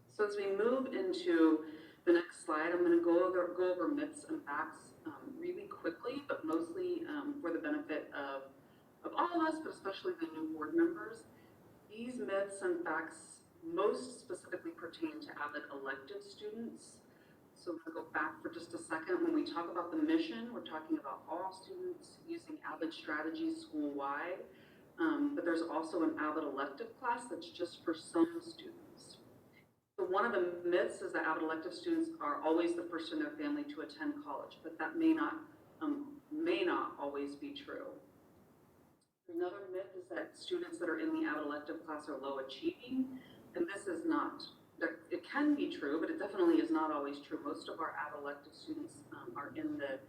So as we move into the next slide, I'm going to go over myths and facts really quickly, but mostly for the benefit of all of us, but especially the new board members. These myths and facts most specifically pertain to AVID elective students. So I'm going to go back for just a second. When we talk about the mission, we're talking about all students using AVID strategies school-wide, but there's also an AVID elective class that's just for some students. So one of the myths is that AVID elective students are always the first in their family to attend college, but that may not always be true. Another myth is that students that are in the AVID elective class are low achieving, and this is not. It can be true, but it definitely is not always true. Most of our AVID elective students are in the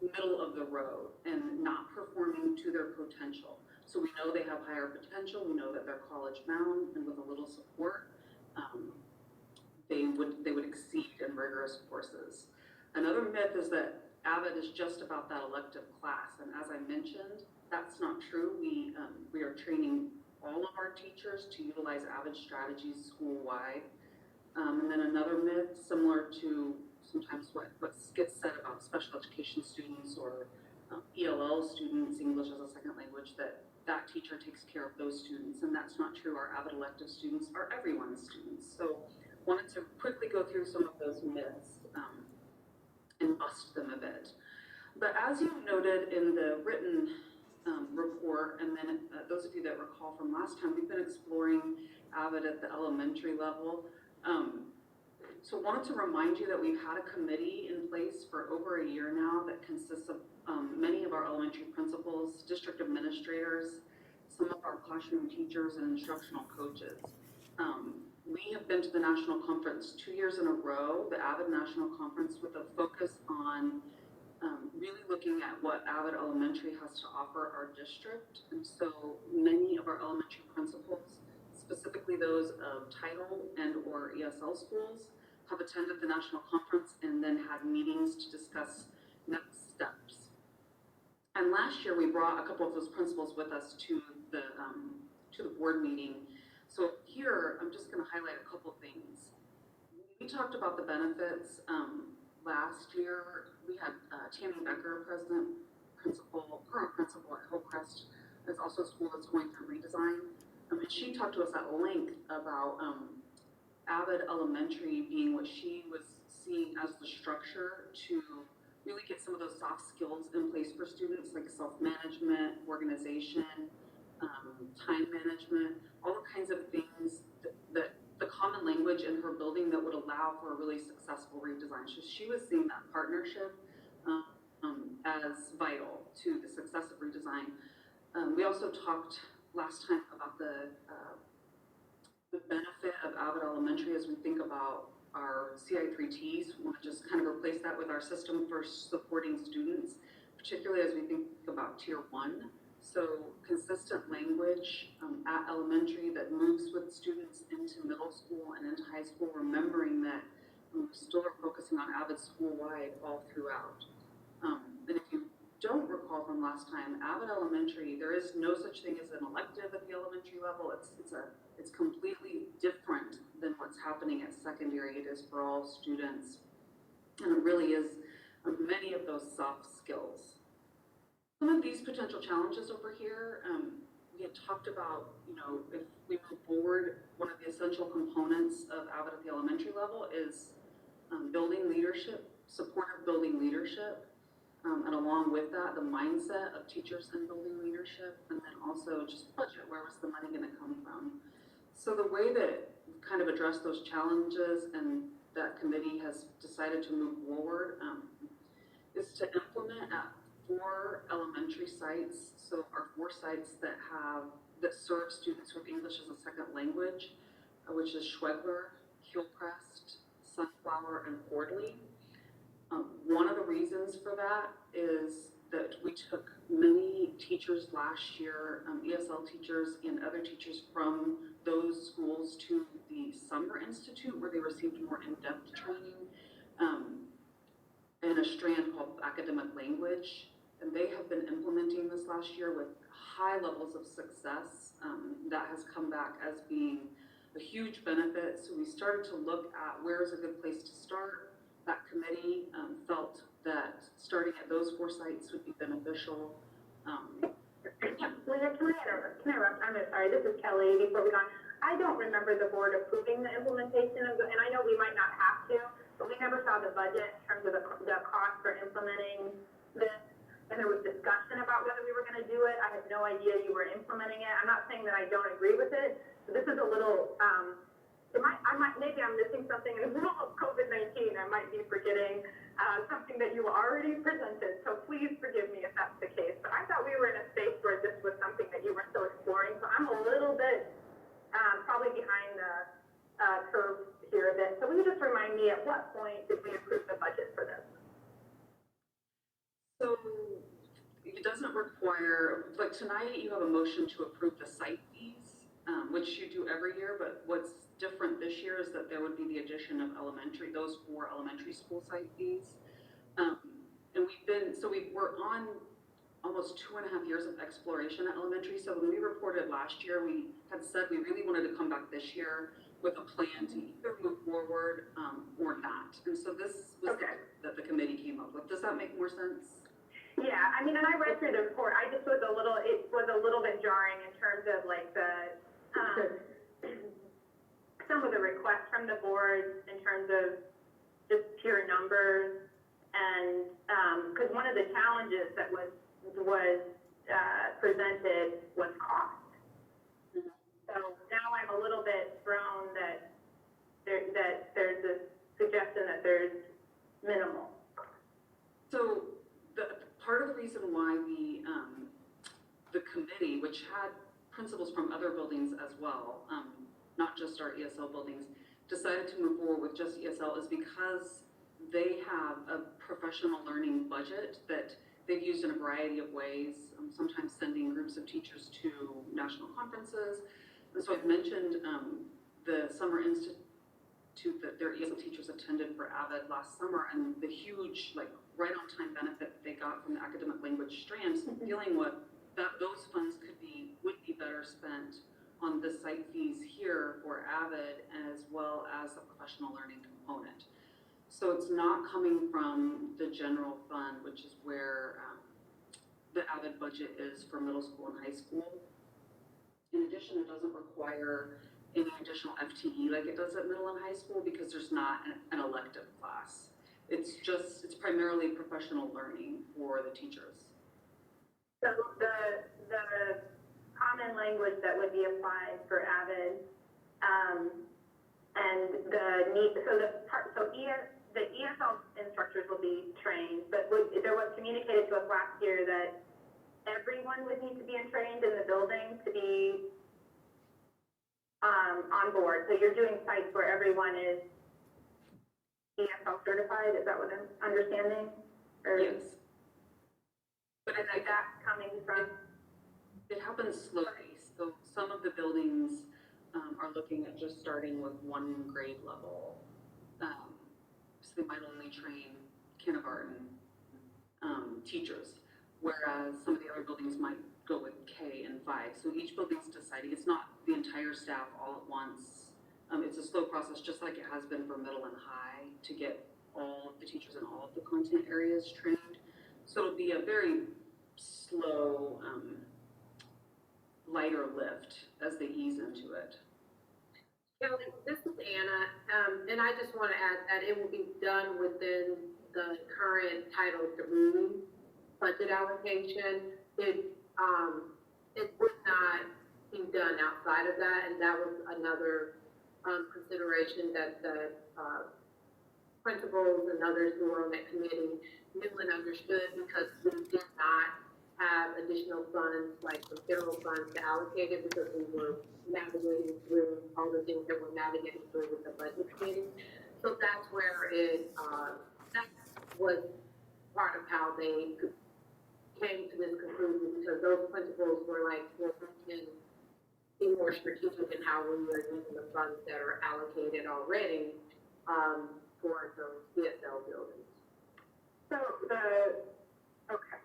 middle of the road and not performing to their potential. So we know they have higher potential. We know that they're college bound, and with a little support, they would exceed in rigorous courses. Another myth is that AVID is just about that elective class, and as I mentioned, that's not true. We are training all of our teachers to utilize AVID strategies school-wide. And then another myth, similar to sometimes what gets said about special education students or ELL students, English as a second language, that that teacher takes care of those students, and that's not true. Our AVID elective students are everyone's students. So wanted to quickly go through some of those myths and bust them a bit. But as you noted in the written report, and then those of you that recall from last time, we've been exploring AVID at the elementary level. So wanted to remind you that we've had a committee in place for over a year now that consists of many of our elementary principals, district administrators, some of our classroom teachers, and instructional coaches. We have been to the national conference 2 years in a row, the AVID National Conference, with a focus on really looking at what AVID Elementary has to offer our district. And so many of our elementary principals, specifically those of title and or ESL schools, have attended the national conference and then had meetings to discuss next steps. And last year we brought a couple of those principals with us to the board meeting. So here I'm just going to highlight a couple things. We talked about the benefits last year. We had Tammy Becker, current principal at Hillcrest. There's also a school that's going through redesign. And she talked to us at length about AVID Elementary being what she was seeing as the structure to really get some of those soft skills in place for students, like self-management, organization, time management, all the kinds of things that the common language in her building that would allow for a really successful redesign. So she was seeing that partnership as vital to the success of redesign. We also talked last time about the benefit of AVID Elementary as we think about our CI3Ts. We want to just kind of replace that with our system for supporting students, particularly as we think about Tier 1. So consistent language at elementary that moves with students into middle school and into high school, remembering that we still are focusing on AVID school-wide all throughout. And if you don't recall from last time, AVID Elementary, there is no such thing as an elective at the elementary level. It's completely different than what's happening at secondary. It is for all students, and it really is many of those soft skills. Some of these potential challenges over here, we had talked about, if we move forward, one of the essential components of AVID at the elementary level is building leadership, supportive building leadership. And along with that, the mindset of teachers in building leadership, and then also just budget, where was the money gonna come from? So the way that we've kind of addressed those challenges and that committee has decided to move forward is to implement at 4 elementary sites. So our 4 sites that serve students with English as a second language, which is Schwegler, Hillcrest, Sunflower, and Fordley. One of the reasons for that is that we took many teachers last year, ESL teachers and other teachers from those schools to the Summer Institute, where they received more in-depth training in a strand called academic language. And they have been implementing this last year with high levels of success. That has come back as being a huge benefit. So we started to look at where is a good place to start. That committee felt that starting at those 4 sites would be beneficial. Leah, can I interrupt? I'm sorry, this is Kelly, before we go on. I don't remember the board approving the implementation of and I know we might not have to, but we never saw the budget in terms of the cost for implementing this. And there was discussion about whether we were gonna do it. I had no idea you were implementing it. I'm not saying that I don't agree with it, but this is a little, maybe I'm missing something in the middle of COVID-19. I might be forgetting something that you already presented. So please forgive me if that's the case. But I thought we were in a space where this was something that you were still exploring. So I'm a little bit probably behind the curve here a bit. So will you just remind me at what point did we approve the budget for this? So it doesn't require, like tonight you have a motion to approve the site fees, which you do every year, but what's different this year is that there would be the addition of those 4 elementary school site fees. And we're on almost 2.5 years of exploration at elementary. So when we reported last year, we had said we really wanted to come back this year with a plan to either move forward or not. And so this was that the committee came up with. Does that make more sense? Yeah, I mean, and I read through the report, it was a little bit jarring in terms of like some of the requests from the board in terms of just pure numbers. And, cause one of the challenges that was presented was cost. So now I'm a little bit thrown that there's a suggestion that there's minimal. So part of the reason why the committee, which had principals from other buildings as well, not just our ESL buildings, decided to move forward with just ESL is because they have a professional learning budget that they've used in a variety of ways, sometimes sending groups of teachers to national conferences. And so I've mentioned the Summer Institute that their ESL teachers attended for AVID last summer, and the huge, like, right on time benefit they got from the academic language strands, feeling what those funds would be better spent on the site fees here for AVID as well as the professional learning component. So it's not coming from the general fund, which is where the AVID budget is for middle school and high school. In addition, it doesn't require any additional FTE like it does at middle and high school because there's not an elective class. It's primarily professional learning for the teachers. So the common language that would be applied for AVID, and the ESL instructors will be trained, but there was communicated to us last year that everyone would need to be trained in the building to be on board. So you're doing sites where everyone is ESL certified, is that what I'm understanding? Or, yes. But is that coming from? It happens slowly. So some of the buildings are looking at just starting with one grade level. So they might only train kindergarten teachers, whereas some of the other buildings might go with K and 5. So each building's deciding. It's not the entire staff all at once. It's a slow process, just like it has been for middle and high, to get all of the teachers in all of the content areas trained. So it'll be a very slow, lighter lift as they ease into it. Kelly, this is Anna, and I just want to add that it will be done within the current Title III budget allocation. It would not be done outside of that, and that was another consideration that the principals and others who were on that committee knew and understood, because we did not have additional funds, like the federal funds, to allocate it, because we were navigating through all the things that we're navigating through with the budget committee. So that's where that was part of how they came to this conclusion, because those principals were like, well, we can be more strategic in how we are using the funds that are allocated already for those ESL buildings. So okay.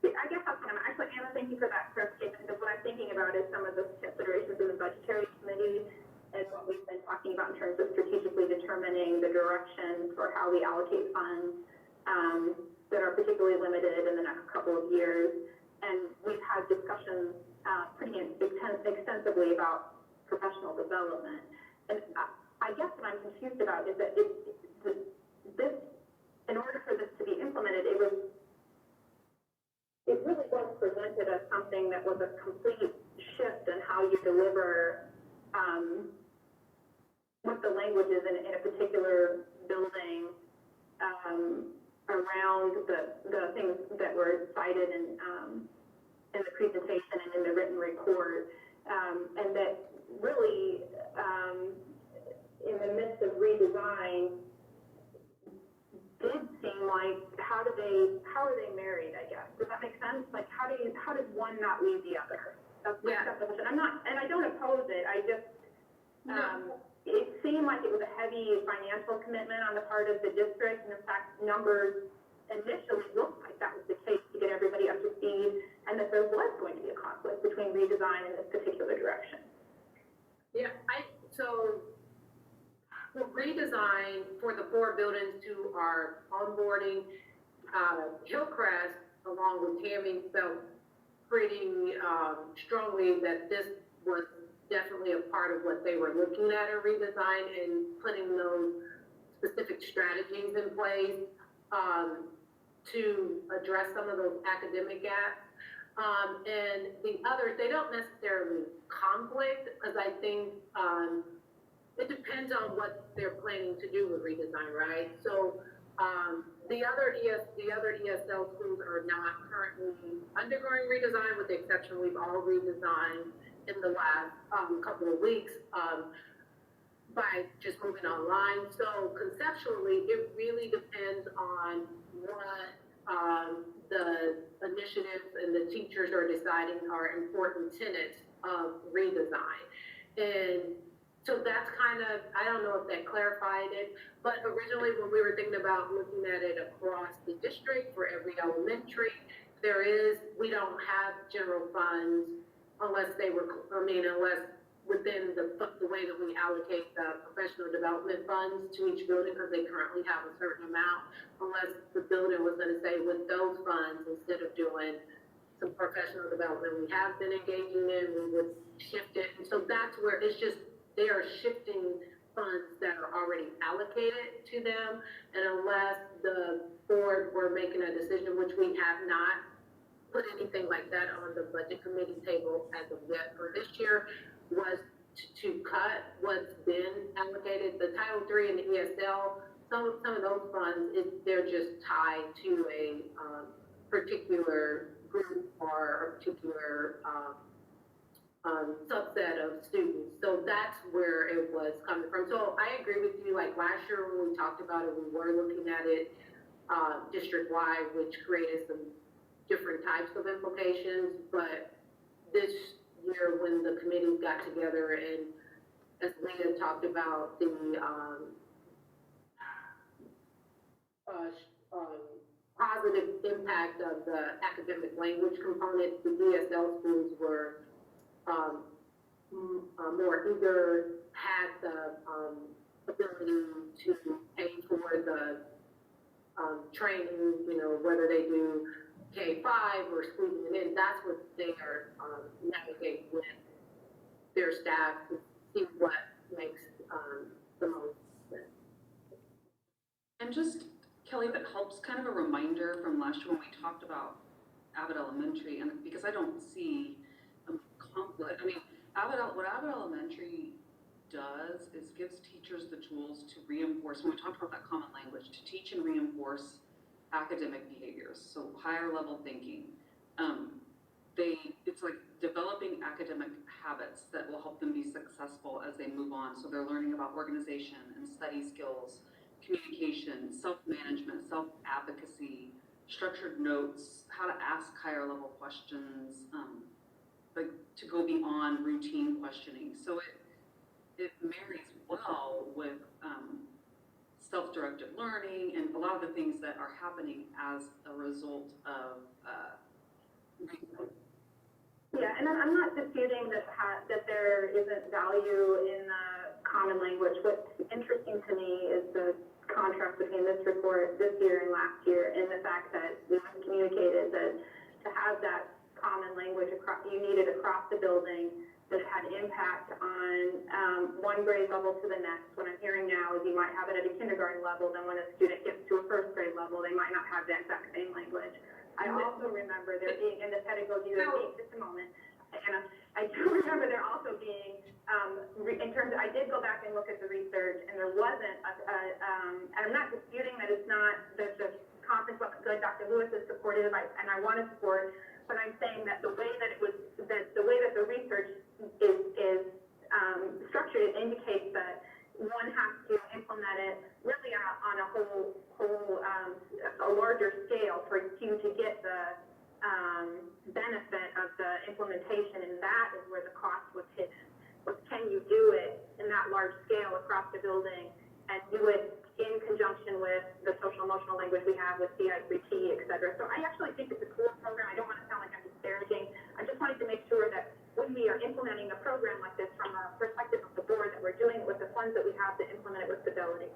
I guess actually, Anna, thank you for that clarification, because what I'm thinking about is some of the considerations in the budgetary committee and what we've been talking about in terms of strategically determining the direction for how we allocate funds that are particularly limited in the next couple of years. And we've had discussions pretty extensively about professional development. And I guess what I'm confused about is that this, in order for this to be implemented, it really was presented as something that was a complete shift in how you deliver what the language is in a particular building around the things that were cited in the presentation and in the written report, and that really in the midst of redesign did seem like how are they married, I guess. Does that make sense? Like how does one not leave the other? That's my question. I don't oppose it. I just it seemed like it was a heavy financial commitment on the part of the district, and in fact numbers initially looked like that was the case to get everybody up to speed, and that there was going to be a conflict between redesign and this particular direction. Yeah, so the redesign for the 4 buildings who are onboarding Hillcrest along with Tammy, felt pretty strongly that this was definitely a part of what they were looking at in redesign and putting those specific strategies in place to address some of those academic gaps. And the others, they don't necessarily conflict, because I think it depends on what they're planning to do with redesign, right? So the other ESL schools are not currently undergoing redesign, with the exception we've all redesigned in the last couple of weeks by just moving online. So conceptually, it really depends on what the initiatives and the teachers are deciding are important tenets of redesign. And so that's kind of, I don't know if that clarified it, but originally when we were thinking about looking at it across the district for every elementary, we don't have general funds unless unless within the way that we allocate the professional development funds to each building, because they currently have a certain amount, unless the building was gonna say with those funds, instead of doing some professional development we have been engaging in, we would shift it. And so that's where it's just, they are shifting funds that are already allocated to them. And unless the board were making a decision, which we have not put anything like that on the budget committee table as of yet for this year, was to cut what's been allocated. The Title III and the ESL, some of those funds, they're just tied to a particular group or a particular subset of students. So that's where it was coming from. So I agree with you, like last year when we talked about it, we were looking at it district-wide, which created some different types of implications. But this year when the committees got together, and as Leah talked about, the positive impact of the academic language component, the ESL schools were more eager, had the ability to pay for the training, whether they do K-5 or squeezing it in. That's what they are navigating with their staff to see what makes the most sense. And just, Kelly, that helps, kind of a reminder from last year when we talked about AVID Elementary, and because I don't see a conflict. I mean, what AVID Elementary does is gives teachers the tools to reinforce, when we talked about that common language, to teach and reinforce academic behaviors, so higher level thinking. It's like developing academic habits that will help them be successful as they move on. So they're learning about organization and study skills, communication, self-management, self-advocacy, structured notes, how to ask higher level questions, like to go beyond routine questioning. So it marries well with self-directed learning and a lot of the things that are happening as a result of Yeah, and I'm not disputing that there isn't value in common language. What's interesting to me is the contrast between this report this year and last year, and the fact that we communicated that to have that common language you needed across the building, that it had impact on one grade level to the next. What I'm hearing now is you might have it at a kindergarten level, then when a student gets to a first grade level, they might not have the exact same language. I also remember there being, in the pedagogy, just a moment, Anna, I do remember there also being, in terms of, I did go back and look at the research, and there wasn't, and I'm not disputing that it's not, that the conference was good, Dr. Lewis is supportive, and I want to support, but I'm saying that the way that the research is structured, it indicates that one has to implement it really on a larger scale for you to get the benefit of the implementation, and that is where the cost was hidden. Was can you do it in that large scale across the building and do it in conjunction with the social emotional language we have with CI3T, et cetera. So I actually think it's a cool program. I don't want to sound like I'm disparaging. I just wanted to make sure that when we are implementing a program like this from a perspective of the board, that we're doing it with the funds that we have to implement it with fidelity.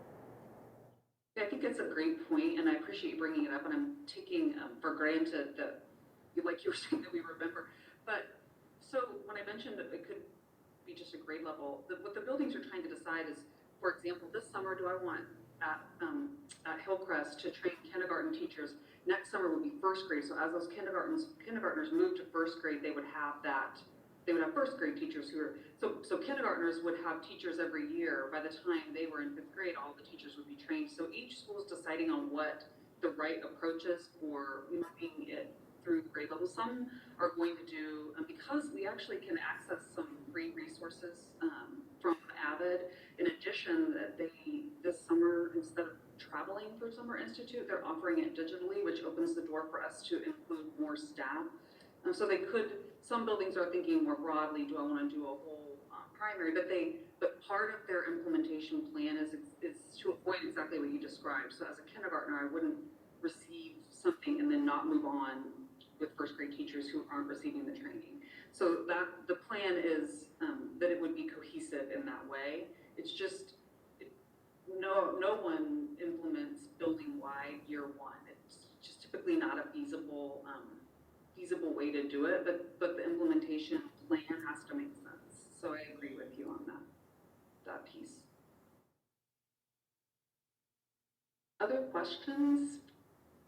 I think it's a great point, and I appreciate you bringing it up, and I'm taking for granted that, like you were saying, that we remember. But, so when I mentioned that it could be just a grade level, what the buildings are trying to decide is, for example, this summer, do I want at Hillcrest to train kindergarten teachers? Next summer would be first grade, so as those kindergartners move to first grade, they would have first grade teachers who are, so kindergartners would have teachers every year. By the time they were in fifth grade, all the teachers would be trained. So each school is deciding on what the right approach is for moving it through the grade level. Some are going to do, because we actually can access some free resources from AVID. In addition, that this summer, instead of traveling for Summer Institute, they're offering it digitally, which opens the door for us to include more staff. So some buildings are thinking more broadly, do I want to do a whole primary, but part of their implementation plan is to avoid exactly what you described. So as a kindergartner, I wouldn't receive something and then not move on with first grade teachers who aren't receiving the training. So that the plan is that it would be cohesive in that way. It's just, no one implements building-wide year one. It's just typically not a feasible way to do it, but the implementation plan has to make sense. So I agree with you on that piece. Other questions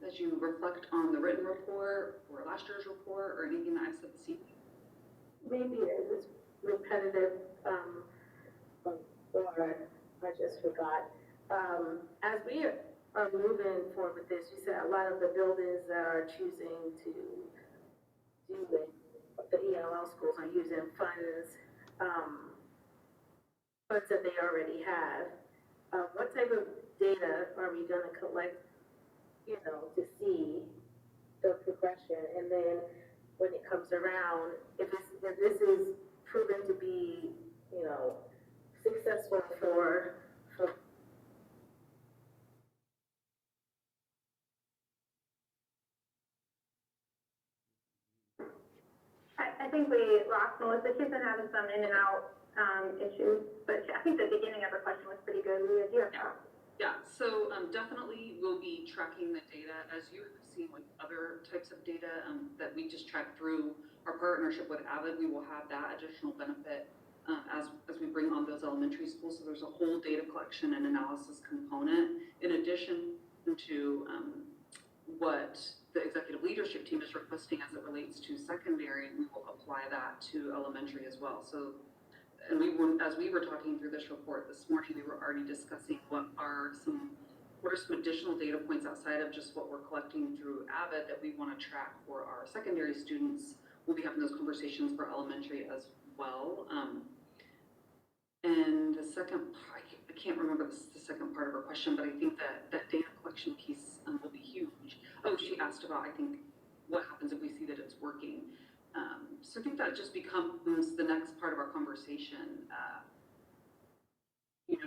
as you reflect on the written report or last year's report or anything that I've said this evening? Maybe it was repetitive, or I just forgot. As we are moving forward with this, you said a lot of the buildings that are choosing to do the ELL schools are using funds that they already have. What type of data are we going to collect, to see the progression? And then when it comes around, if this is proven to be, successful for I think we lost Melissa. She's been having some in and out issues, but I think the beginning of her question was pretty good. Leah, do you have that? Yeah, so definitely we'll be tracking the data as you have seen with other types of data that we just track through our partnership with AVID. We will have that additional benefit as we bring on those elementary schools. So there's a whole data collection and analysis component in addition to what the executive leadership team is requesting as it relates to secondary. We will apply that to elementary as well. So, and as we were talking through this report this morning, we were already discussing what are some additional data points outside of just what we're collecting through AVID that we want to track for our secondary students. We'll be having those conversations for elementary as well. And the second, I can't remember the second part of her question, but I think that data collection piece will be huge. Oh, she asked about, I think, what happens if we see that it's working. So I think that just becomes the next part of our conversation. Do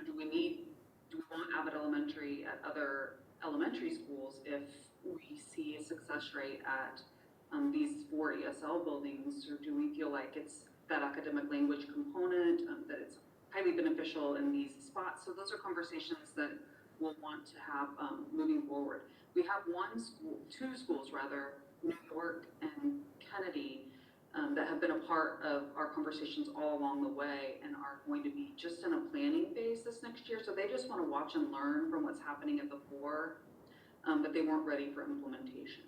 we want AVID Elementary at other elementary schools if we see a success rate at these 4 ESL buildings, or do we feel like it's that academic language component, that it's highly beneficial in these spots? So those are conversations that we'll want to have moving forward. We have two schools, New York and Kennedy, that have been a part of our conversations all along the way and are going to be just in a planning phase this next year. So they just want to watch and learn from what's happening at the 4, but they weren't ready for implementation.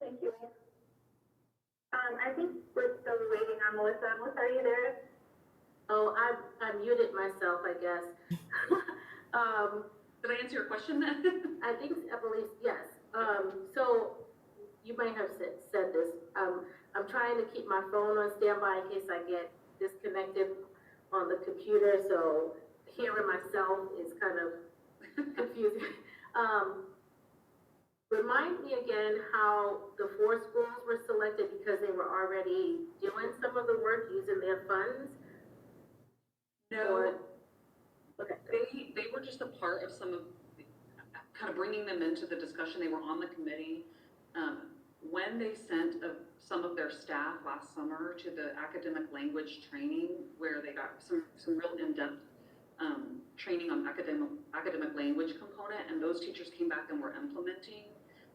Thank you. I think we're still waiting on Melissa. Melissa, are you there? Oh, I muted myself, I guess. Did I answer your question then? I believe, yes. So you might have said this. I'm trying to keep my phone on standby in case I get disconnected on the computer. So hearing myself is kind of confusing. Remind me again how the 4 schools were selected because they were already doing some of the work using their funds? No. Okay. They were just a part of some of, kind of bringing them into the discussion. They were on the committee. When they sent some of their staff last summer to the academic language training, where they got some real in-depth training on academic language component, and those teachers came back and were implementing.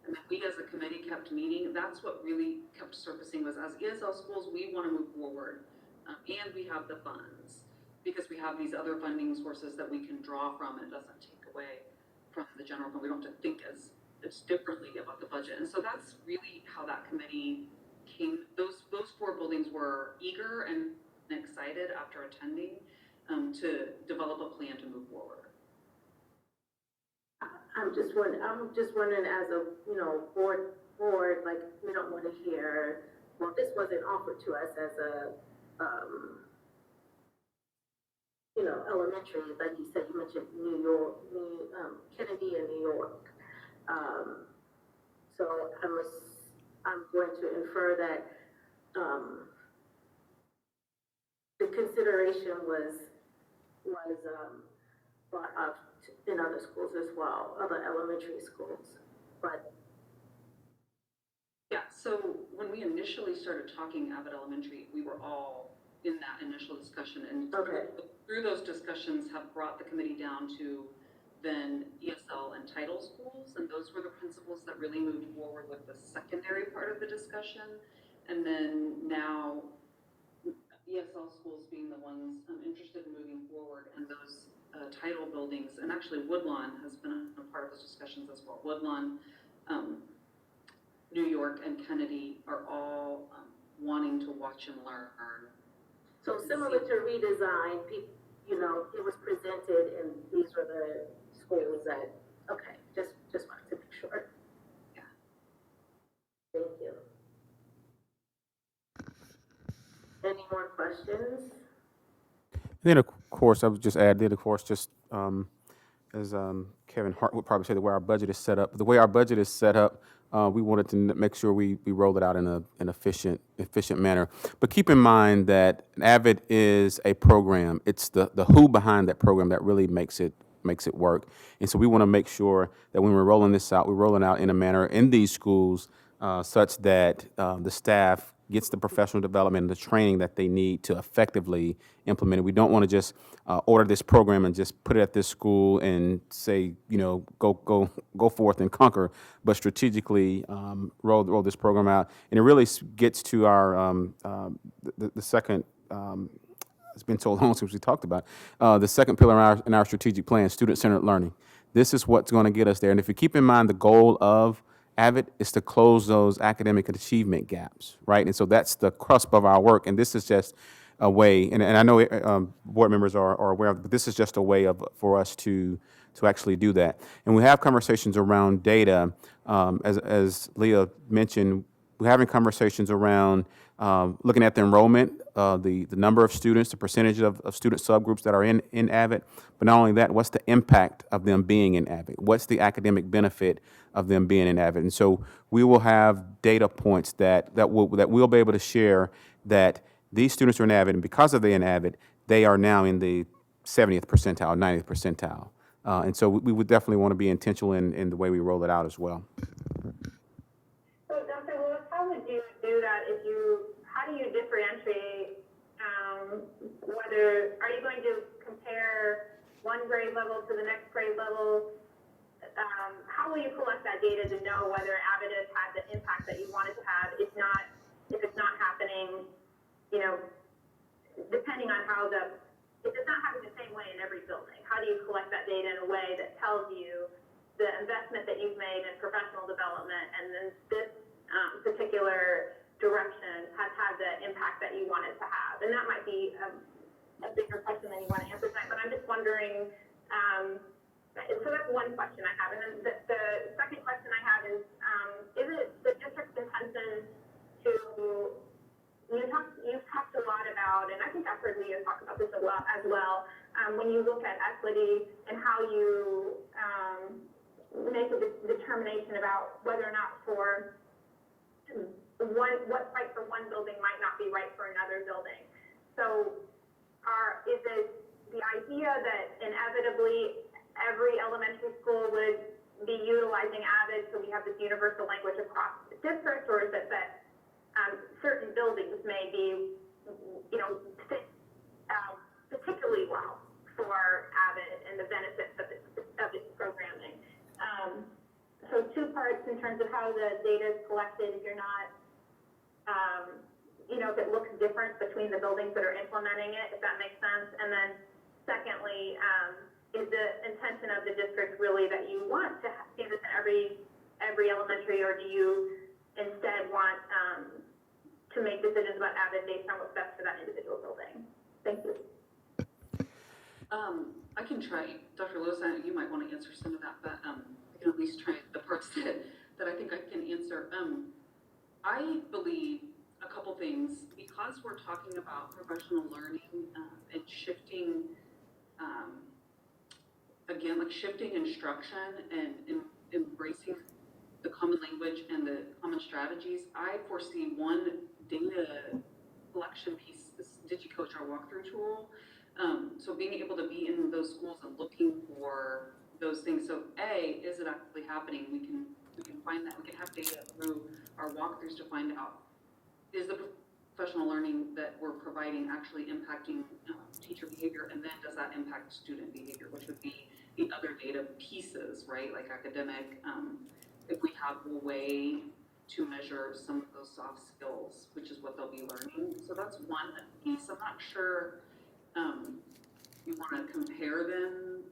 And then we as a committee kept meeting. That's what really kept surfacing was, as ESL schools, we want to move forward, and we have the funds because we have these other funding sources that we can draw from, and it doesn't take away from the general fund. We don't have to think as differently about the budget. And so that's really how that committee came. Those four buildings were eager and excited after attending to develop a plan to move forward. I'm just wondering, as a, board, like, we don't want to hear, well, this wasn't offered to us as a, elementary, like you said, you mentioned New York, Kennedy and New York. So I'm going to infer that, the consideration was brought up in other schools as well, other elementary schools, but. Yeah, so when we initially started talking AVID Elementary, we were all in that initial discussion, and through those discussions have brought the committee down to then ESL and title schools, and those were the principles that really moved forward with the secondary part of the discussion, and then now ESL schools being the ones interested in moving forward, and those title buildings, and actually Woodlawn has been a part of those discussions as well. Woodlawn, New York, and Kennedy are all wanting to watch and learn. So similar to redesign, it was presented, and these were the schools that, okay, just wanted to make sure. Yeah. Thank you. Any more questions? Then, of course, I would just add, just as Kevin Hart would probably say, the way our budget is set up. The way our budget is set up, we wanted to make sure we roll it out in an efficient manner. But keep in mind that AVID is a program. It's the who behind that program that really makes it work. And so we want to make sure that when we're rolling this out, we're rolling out in a manner in these schools such that the staff gets the professional development and the training that they need to effectively implement it. We don't want to just order this program and just put it at this school and say, go forth and conquer, but strategically roll this program out. And it really gets to our the second. It's been so long since we talked about the second pillar in our strategic plan: student-centered learning. This is what's going to get us there. And if you keep in mind the goal of AVID is to close those academic achievement gaps, right? And so that's the crust of our work. And this is just a way, and I know board members are aware of it, but this is just a way for us to actually do that. And we have conversations around data. As Leah mentioned, we're having conversations around looking at the enrollment, the number of students, the percentage of student subgroups that are in AVID. But not only that, what's the impact of them being in AVID? What's the academic benefit of them being in AVID? And so we will have data points that we'll be able to share that these students are in AVID, and because of they in AVID, they are now in the 70th percentile, 90th percentile. And so we would definitely want to be intentional in the way we roll it out as well. So Dr. Lewis, how would you do that how do you differentiate whether, are you going to compare one grade level to the next grade level? How will you collect that data to know whether AVID has had the impact that you want it to have? If it's not happening, depending on if it's not happening the same way in every building, how do you collect that data in a way that tells you the investment that you've made in professional development and then this particular direction has had the impact that you want it to have? And that might be a bigger question than you want to answer tonight, but I'm just wondering, so that's one question I have. And then the second question I have is it the district's intention to, you've talked a lot about, and I think I've heard Leah talk about this a lot as well, when you look at equity and how you make a determination about whether or not what's right for one building might not be right for another building. So is it the idea that inevitably every elementary school would be utilizing AVID, so we have this universal language across the district, or is it that certain buildings may be, fit particularly well for in terms of how the data is collected, if you're not, you know, if it looks different between the buildings that are implementing it, if that makes sense. And then secondly, is the intention of the district really that you want to see this in every elementary, or do you instead want to make decisions about AVID based on what's best for that individual building? Thank you. I can try, Dr. Lewis, you might want to answer some of that, but I can at least try the parts that I think I can answer. I believe a couple things, because we're talking about professional learning and shifting, again, like shifting instruction and embracing the common language and the common strategies. I foresee one data collection piece, this DigiCoach, our walkthrough tool. So being able to be in those schools and looking for those things. So A, is it actually happening? We can find that. We can have data through our walkthroughs to find out, is the professional learning that we're providing actually impacting teacher behavior, and then does that impact student behavior, which would be the other data pieces, right? Like academic, if we have a way to measure some of those soft skills, which is what they'll be learning. So that's one piece. I'm not sure you want to compare them.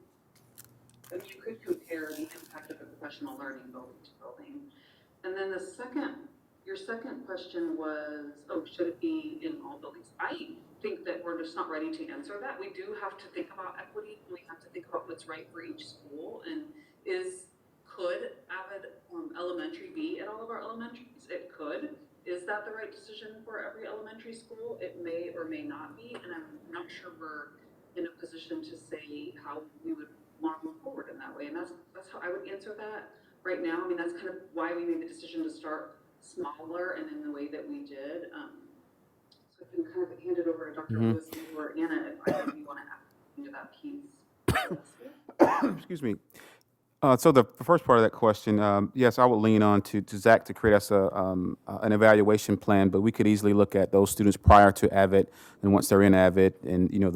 I mean, you could compare the impact of the professional learning building to building. And then your second question was, should it be in all buildings? I think that we're just not ready to answer that. We do have to think about equity. We have to think about what's right for each school. And could AVID Elementary be at all of our elementaries? It could. Is that the right decision for every elementary school? It may or may not be, and I'm not sure we're in a position to say how we would want to move forward in that way. And that's how I would answer that right now. I mean, that's kind of why we made the decision to start smaller and in the way that we did. So I can kind of hand it over to Dr. Lewis or Anna if you want to add into that piece. Excuse me. So the first part of that question, yes, I would lean on to Zach to create us an evaluation plan, but we could easily look at those students prior to AVID and once they're in AVID, and you know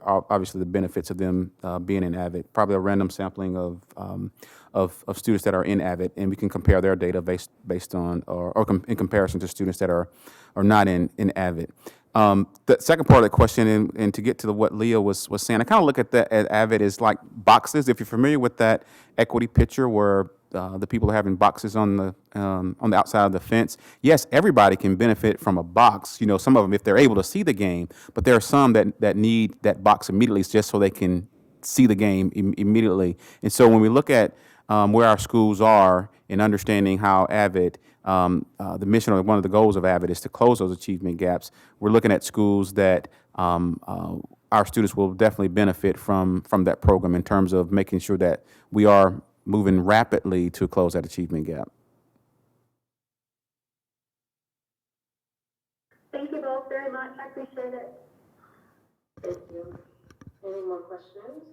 obviously the benefits of them being in AVID. Probably a random sampling of students that are in AVID, and we can compare their data based on or in comparison to students that are not in AVID. The second part of the question, and to get to what Leah was saying, I kind of look at that at AVID as like boxes. If you're familiar with that equity picture where the people are having boxes on the outside of the fence, yes, everybody can benefit from a box. You know, some of them if they're able to see the game, but there are some that need that box immediately just so they can see the game immediately. And so when we look at where our schools are and understanding how AVID, the mission or one of the goals of AVID is to close those achievement gaps, we're looking at schools that our students will definitely benefit from that program in terms of making sure that we are moving rapidly to close that achievement gap. Thank you both very much. I appreciate it. Thank you. Any more questions?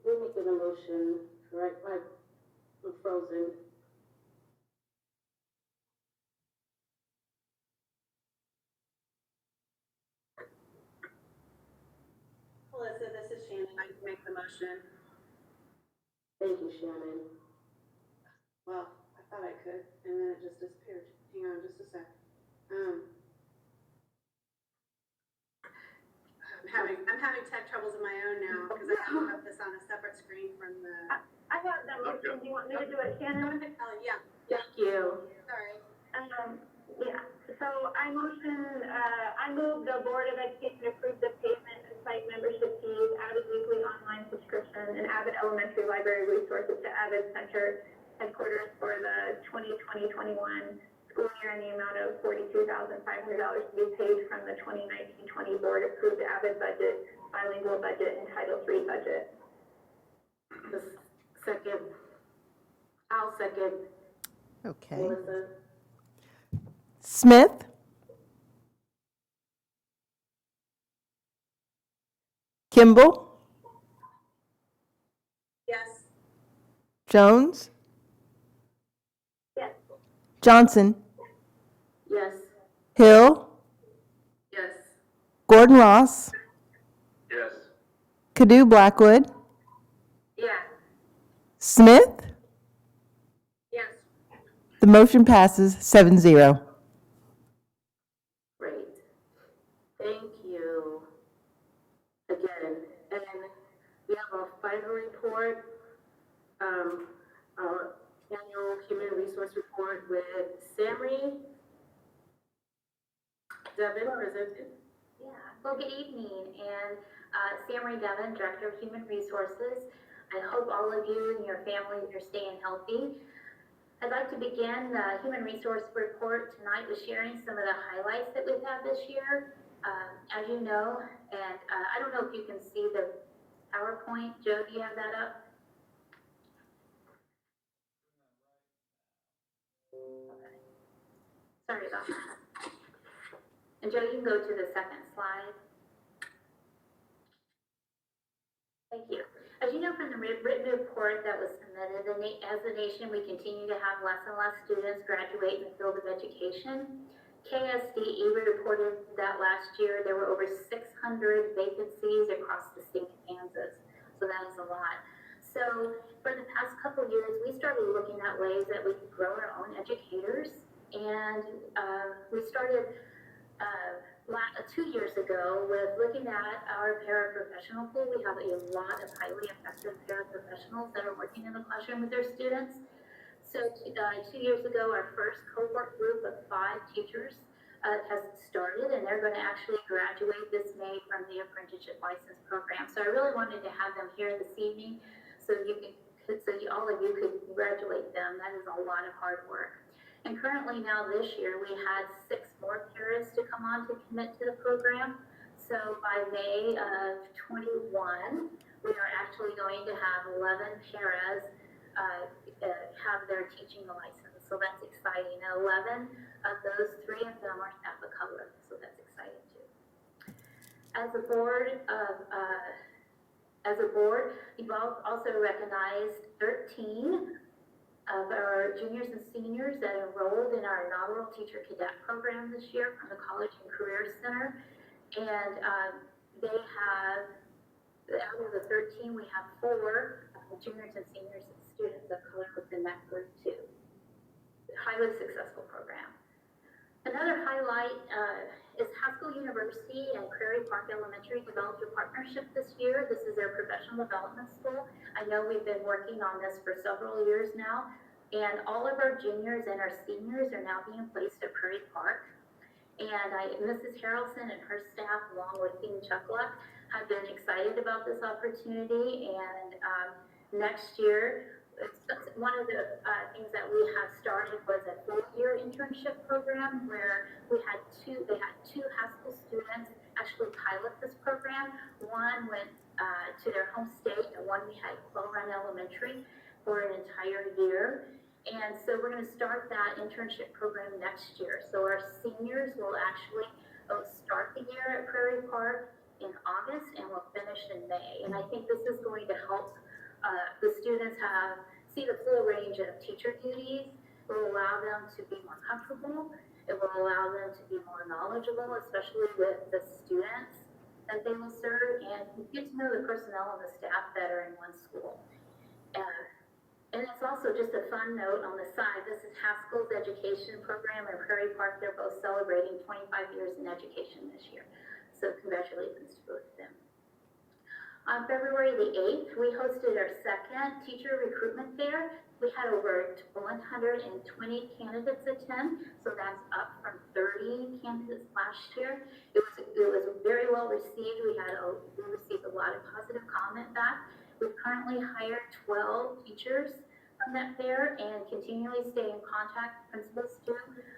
We're making a motion, right? I'm frozen. Melissa, this is Shannon. I can make the motion. Thank you, Shannon. Well, I thought I could, and then it just disappeared. Hang on just a sec. I'm having tech troubles of my own now because I have to have this on a separate screen from the. I have that motion. Do you want me to do it, Shannon? Yeah. Thank you. Sorry. Yeah. So I move the Board of Education approve the payment of site membership fees, AVID weekly online subscription, and AVID elementary library resources to AVID Center headquarters for the 2020-21 school year in the amount of $42,500 to be paid from the 2019-20 board approved AVID budget, bilingual budget, and Title III budget. I'll second. Okay. Melissa. Smith? Kimball? Yes. Jones? Yes. Johnson? Yes. Hill? Gordon Ross, Yes. Kadu Blackwood, Yes. Smith. Yes. The motion passes 7-0. Great. Thank you again. And we have a final report, our annual human resource report with Sammy Devin presented. Yeah, well, good evening, and Sam Marie Devon, Director of Human Resources. I hope all of you and your families are staying healthy. I'd like to begin the Human Resource Report tonight with sharing some of the highlights that we've had this year. As you know, and I don't know if you can see the PowerPoint. Joe, do you have that up? Okay. Sorry about that. And Joe, you can go to the second slide. Thank you. As you know from the written report that was submitted, as a nation, we continue to have less and less students graduate in the field of education. KSDE reported that last year there were over 600 vacancies across the state of Kansas. So that is a lot. So for the past couple of years, we started looking at ways that we could grow our own educators. And we started 2 years ago with looking at our paraprofessional pool. We have a lot of highly effective paraprofessionals that are working in the classroom with their students. So 2 years ago, our first cohort group of 5 teachers has started, and they're going to actually graduate this May from the apprenticeship license program. So I really wanted to have them here this evening so all of you could congratulate them. That is a lot of hard work. And currently now this year, we had 6 more paras to come on to commit to the program. So by May of 21, we are actually going to have 11 paras have their teaching license. So that's exciting. 11 of those, 3 of them are at the color. So that's exciting too. As a board, you've also recognized 13 of our juniors and seniors that enrolled in our inaugural teacher cadet program this year from the College and Career Center. And they have, out of the 13, we have 4 juniors and seniors and students of color within that group too. Highly successful program. Another highlight is Haskell University and Prairie Park Elementary developed a partnership this year. This is their professional development school. I know we've been working on this for several years now, and all of our juniors and our seniors are now being placed at Prairie Park. And Mrs. Harrelson and her staff, along with Dean Chuckluck, have been excited about this opportunity. And next year, one of the things that we have started was a 4-year internship program where they had 2 Haskell students actually pilot this program. One went to their home state, and one we had Quail Run Elementary for an entire year. And so we're going to start that internship program next year. So our seniors will actually start the year at Prairie Park in August and will finish in May. And I think this is going to help the students see the full range of teacher duties. It will allow them to be more comfortable. It will allow them to be more knowledgeable, especially with the students that they will serve, and get to know the personnel and the staff better in one school. And it's also just a fun note on the side. This is Haskell's education program in Prairie Park. They're both celebrating 25 years in education this year. So congratulations to both of them. On February the 8th, we hosted our second teacher recruitment fair. We had over 120 candidates attend, so that's up from 30 candidates last year. It was very well received. We received a lot of positive comment back. We've currently hired 12 teachers from that fair and continually stay in contact, principals too,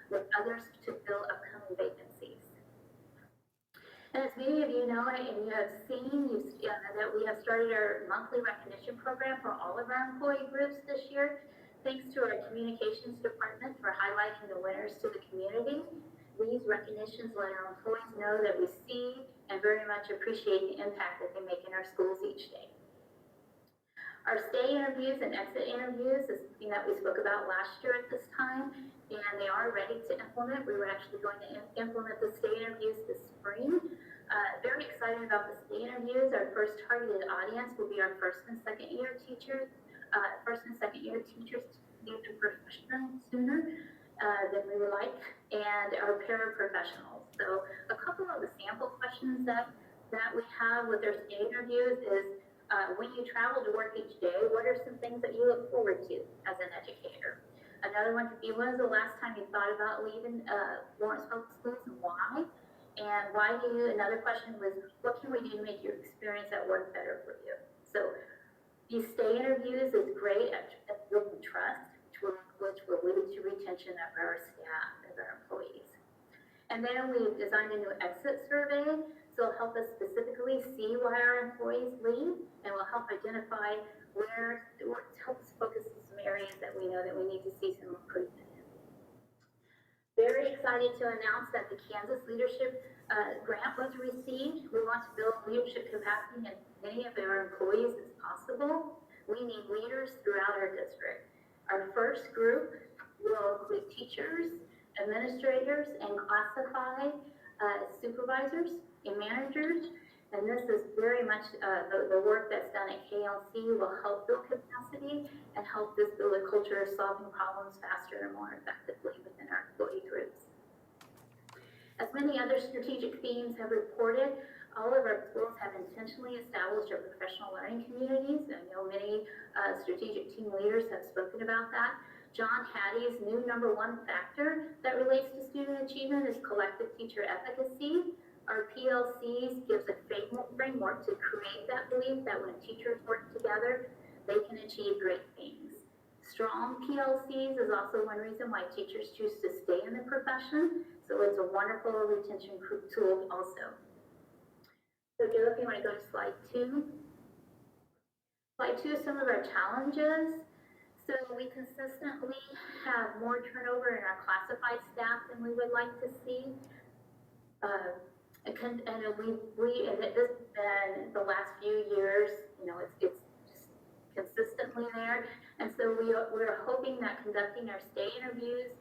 with others to fill upcoming vacancies. And as many of you know, and you have seen, that we have started our monthly recognition program for all of our employee groups this year. Thanks to our communications department for highlighting the winners to the community. These recognitions let our employees know that we see and very much appreciate the impact that they make in our schools each day. Our stay interviews and exit interviews is something that we spoke about last year at this time, and they are ready to implement. We were actually going to implement the stay interviews this spring. Very excited about the state interviews. Our first targeted audience will be our first and second year teachers. First and second year teachers leave the profession sooner than we would like, and our paraprofessionals. So a couple of the sample questions that we have with our state interviews is, when you travel to work each day, what are some things that you look forward to as an educator? Another one could be, when was the last time you thought about leaving Lawrence Public Schools and why? And another question was, what can we do to make your experience at work better for you? So these stay interviews is great at building trust, which will lead to retention of our staff, of our employees. And then we've designed a new exit survey, so it'll help us specifically see why our employees leave, and will help identify help us focus on some areas that we know that we need to see some improvement in. Very excited to announce that the Kansas Leadership Grant was received. We want to build leadership capacity in many of our employees as possible. We need leaders throughout our district. Our first group will include teachers, administrators, and classified supervisors and managers. And this is very much the work that's done at KLC will help build capacity and help us build a culture of solving problems faster and more effectively within our employee groups. As many other strategic themes have reported, all of our schools have intentionally established our professional learning communities. I know many strategic team leaders have spoken about that. John Hattie's new #1 factor that relates to student achievement is collective teacher efficacy. Our PLCs gives a framework to create that belief that when teachers work together, they can achieve great things. Strong PLCs is also one reason why teachers choose to stay in the profession, so it's a wonderful retention tool also. So Joe, if you want to go to slide 2. Slide 2 is some of our challenges. So we consistently have more turnover in our classified staff than we would like to see. And this has been the last few years, it's just consistently there. And so we're hoping that conducting our stay interviews,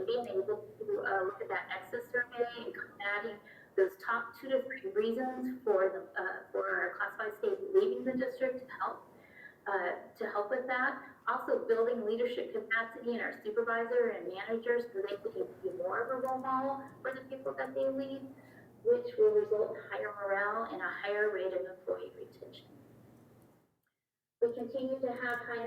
being able to look at that exit survey and adding those top 2 to 3 reasons for our classified staff leaving the district to help with that. Also building leadership capacity in our supervisor and managers so they can be more of a role model for the people that they lead, which will result in higher morale and a higher rate of employee retention. We continue to have a high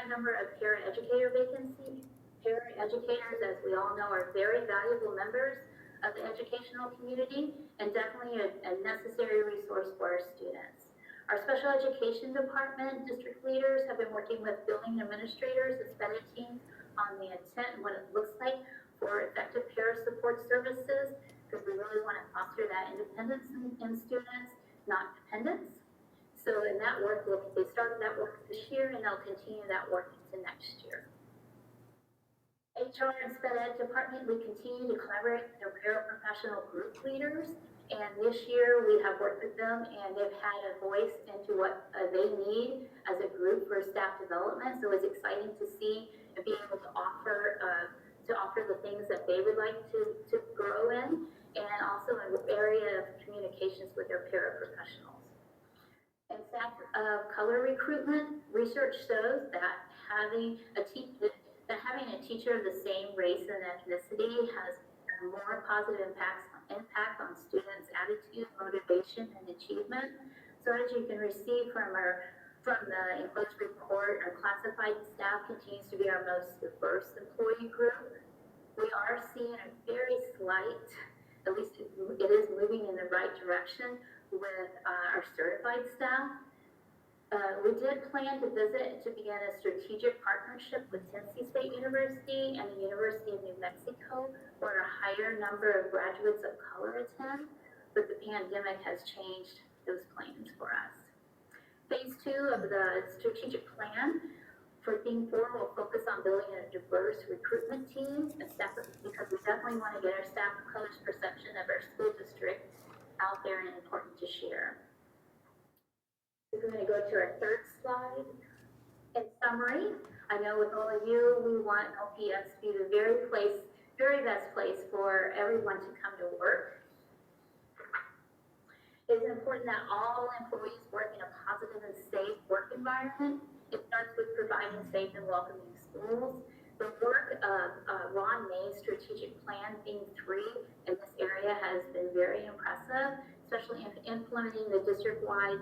number of paraeducator vacancies. Paraeducators, as we all know, are very valuable members of the educational community and definitely a necessary resource for our students. Our special education department district leaders have been working with building administrators and SPEDA teams on the intent and what it looks like for effective para support services, because we really want to foster that independence in students, not dependence. So in that work, they started that work this year and they'll continue that work into next year. HR and SPEDA department, we continue to collaborate with their paraprofessional group leaders. And this year we have worked with them and they've had a voice into what they need as a group for staff development. So it's exciting to see and be able to offer the things that they would like to grow in, and also in the area of communications with their paraprofessionals. And staff of color recruitment, research shows that having a teacher of the same race and ethnicity has more positive impact on students' attitude, motivation, and achievement. So as you can receive from the enclosed report, our classified staff continues to be our most diverse employee group. We are seeing a very slight, at least it is moving in the right direction with our certified staff. We did plan to begin a strategic partnership with Tennessee State University and the University of New Mexico, where a higher number of graduates of color attend, but the pandemic has changed those plans for us. Phase 2 of the strategic plan for Theme 4 will focus on building a diverse recruitment team, because we definitely want to get our staff of color's perception of our school district out there and important to share. We're going to go to our third slide. In summary, I know with all of you, we want LPS to be the very best place for everyone to come to work. It's important that all employees work in a positive and safe work environment. It starts with providing safe and welcoming schools. The work of Ron May's strategic plan, theme 3, in this area has been very impressive, especially in implementing the district-wide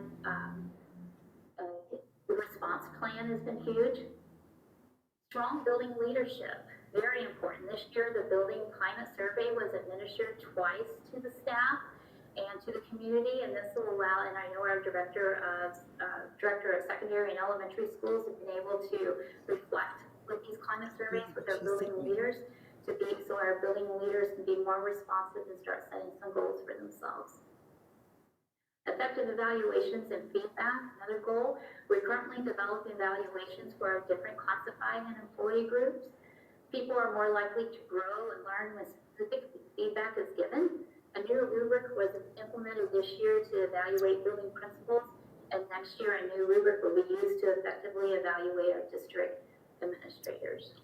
response plan has been huge. Strong building leadership, very important. This year, the building climate survey was administered twice to the staff and to the community, and this will allow, and I know our director of secondary and elementary schools have been able to reflect with these climate surveys with their building leaders so our building leaders can be more responsive and start setting some goals for themselves. Effective evaluations and feedback, another goal. We're currently developing evaluations for our different classified and employee groups. People are more likely to grow and learn when specific feedback is given. A new rubric was implemented this year to evaluate building principals, and next year a new rubric will be used to effectively evaluate our district administrators.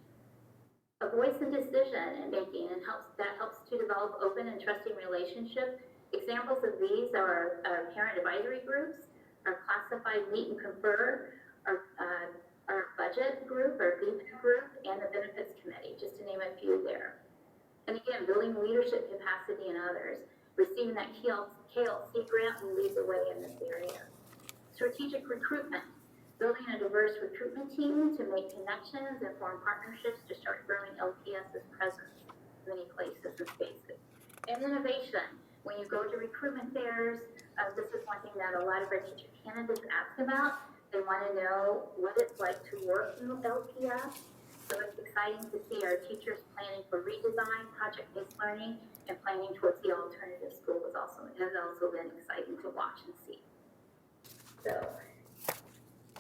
A voice in decision making and helps to develop open and trusting relationships. Examples of these are our parent advisory groups, our classified meet and confer, our budget group, our BPAC group, and the benefits committee, just to name a few there. And again, building leadership capacity in others. Receiving that KLC grant will lead the way in this area. Strategic recruitment. Building a diverse recruitment team to make connections and form partnerships to start growing LPS's presence in many places and spaces. And innovation. When you go to recruitment fairs, this is one thing that a lot of our teacher candidates ask about. They want to know what it's like to work in LPS. So it's exciting to see our teachers planning for redesign, project-based learning, and planning towards the alternative school has also been exciting to watch and see. So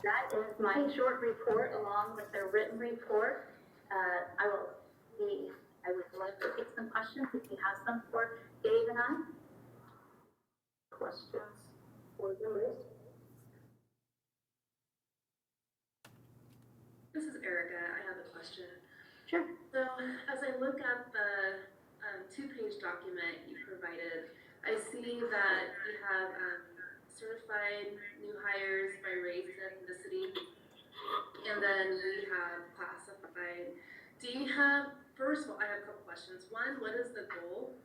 that is my short report along with the written report. I would love to take some questions if you have some for Dave and I. Questions for the list? This is Erica. I have a question. Sure. So as I look at the two-page document you provided, I see that you have certified new hires by race and ethnicity, and then you have classified. Do you have, first of all, I have a couple questions. One, what is the goal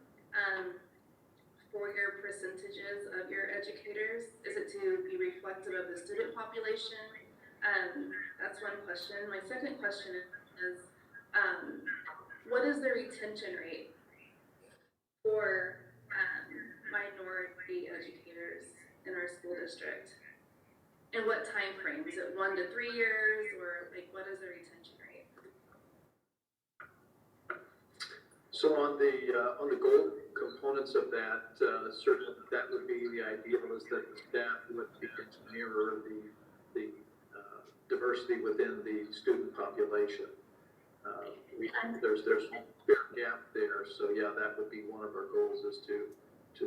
for your percentages of your educators? Is it to be reflective of the student population? That's one question. My second question is what is the retention rate for minority educators in our school district? And what time frame? Is it 1 to 3 years, or like what is the retention rate? So on the goal components of that, certainly that would be the ideal, is that the staff would begin to mirror the diversity within the student population. There's a fair gap there, so yeah, that would be one of our goals, is to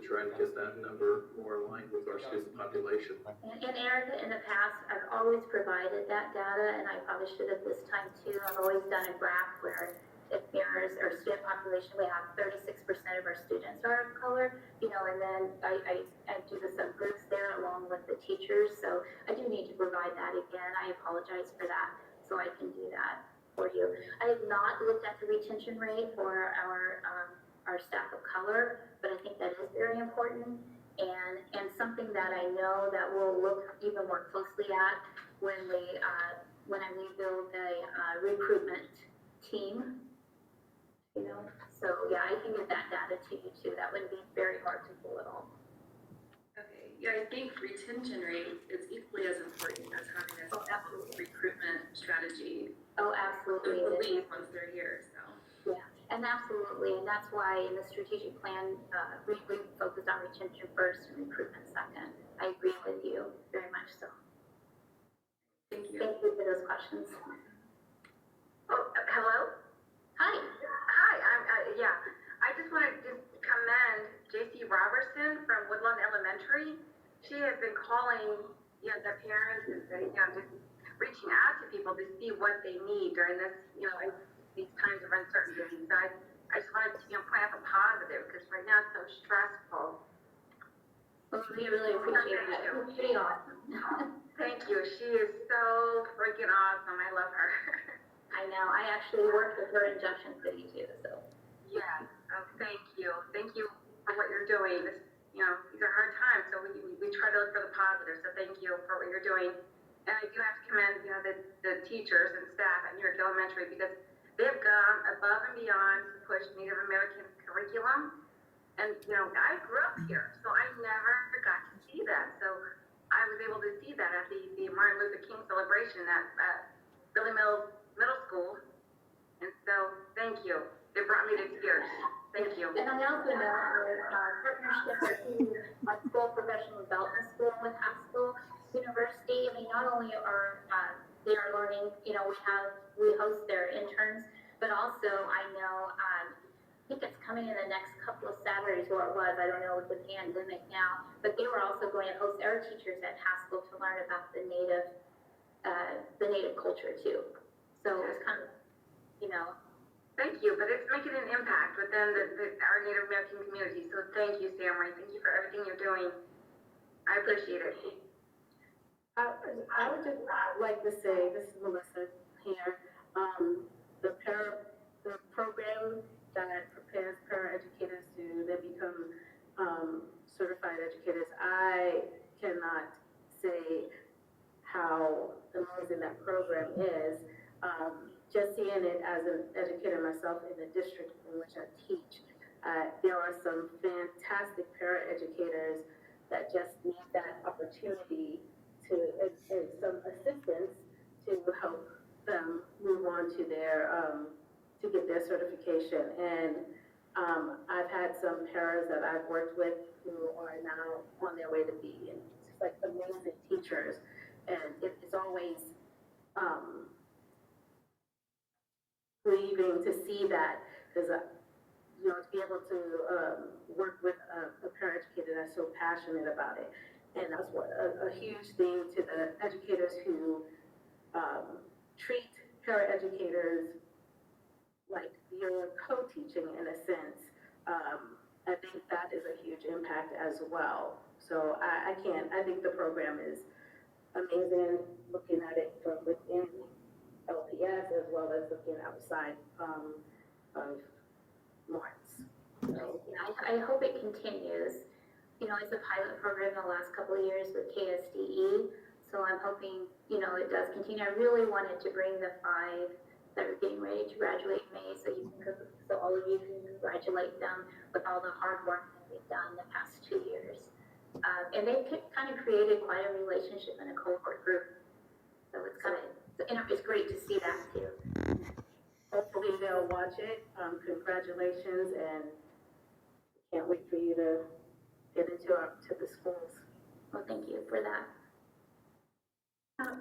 try to get that number more aligned with our student population. And Erica, in the past, I've always provided that data, and I probably should have this time too. I've always done a graph where it mirrors our student population. We have 36% of our students are of color, and then I do the subgroups there along with the teachers. So I do need to provide that again. I apologize for that, so I can do that for you. I have not looked at the retention rate for our staff of color, but I think that is very important, and something that I know that we'll look even more closely at when I rebuild the recruitment team. So yeah, I can get that data to you too. That wouldn't be very hard to pull at all. Okay, yeah, I think retention rate is equally as important as having a recruitment strategy. Oh, absolutely. To leave once they're here, so. Yeah, and absolutely, and that's why in the strategic plan, we focused on retention first and recruitment second. I agree with you very much so. Thank you. Thank you for those questions. Oh, hello? Hi. Hi, yeah. I just want to commend J.C. Robertson from Woodlawn Elementary. She has been calling, the parents and, just reaching out to people to see what they need during this, these times of uncertainty. So I just wanted to, point out the positive, because right now it's so stressful. Well, we really appreciate that. It was pretty awesome. Thank you. She is so freaking awesome. I love her. I know. I actually worked with her in Junction City too, so. Yes. Oh, thank you. Thank you for what you're doing. This, these are hard times, so we try to look for the positive. So thank you for what you're doing. And I do have to commend, the teachers and staff at New York Elementary because they've gone above and beyond to push Native American curriculum. And, I grew up here, so I never got to see that. So I was able to see that at the Martin Luther King celebration at Billy Mills Middle School. And so, thank you. It brought me to tears. Thank you. And I also know our partnership with our school professional development school with Haskell University. I mean, not only are they are learning, we host their interns, but also I know, I think it's coming in the next couple of Saturdays, or it was, I don't know, with the pandemic now, but they were also going to host our teachers at Haskell to learn about the native culture too. So it was kind of, Thank you, but it's making an impact within our Native American community. So thank you, Sammy. Thank you for everything you're doing. I appreciate it. I would just like to say, this is Melissa here, the program that prepares paraeducators to then become certified educators, I cannot say how amazing that program is. Just seeing it as an educator myself in the district in which I teach, there are some fantastic paraeducators that just need that opportunity and some assistance to help them move on to to get their certification. And I've had some paras that I've worked with who are now on their way to be, and just like amazing teachers. And it's always grieving to see that, because to be able to work with a paraeducator that's so passionate about it. And that's what a huge thing to the educators who treat paraeducators like you're co-teaching in a sense. I think that is a huge impact as well. So I think the program is amazing, looking at it from within LPS as well as looking outside of Lawrence. So, I hope it continues. It's a pilot program the last couple of years with KSDE, so I'm hoping, it does continue. I really wanted to bring the 5 that are getting ready to graduate in May, so all of you can congratulate them with all the hard work that they've done the past 2 years. And they've kind of created quite a relationship in a cohort group, so it's great to see that too. Hopefully they'll watch it. Congratulations, and can't wait for you to get into the schools. Well, thank you for that.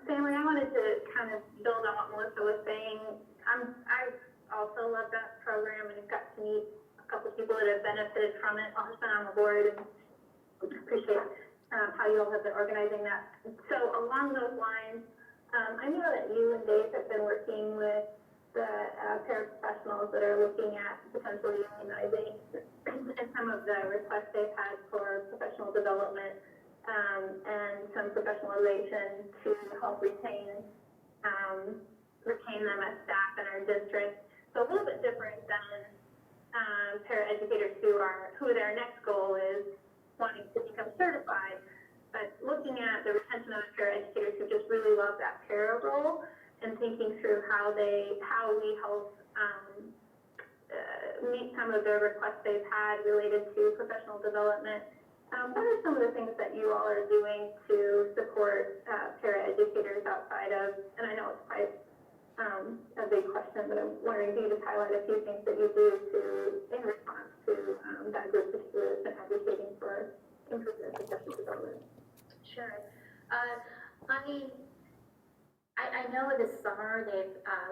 Family, I wanted to kind of build on what Melissa was saying. I also love that program and have got to meet a couple of people that have benefited from it while I've been on the board, and appreciate how you all have been organizing that. So along those lines, I know that you and Dave have been working with the paraprofessionals that are looking at potentially unionizing and some of the requests they've had for professional development and some professionalization to help retain them as staff in our district. So a little bit different than paraeducators who their next goal is wanting to become certified, but looking at the retention of paraeducators who just really love that para role and thinking through how we help meet some of the requests they've had related to professional development. What are some of the things that you all are doing to support paraeducators outside of, and I know it's quite a big question, but I'm wondering if you could just highlight a few things that you do in response to that group of students and advocating for improvement in professional development. Sure. I know this summer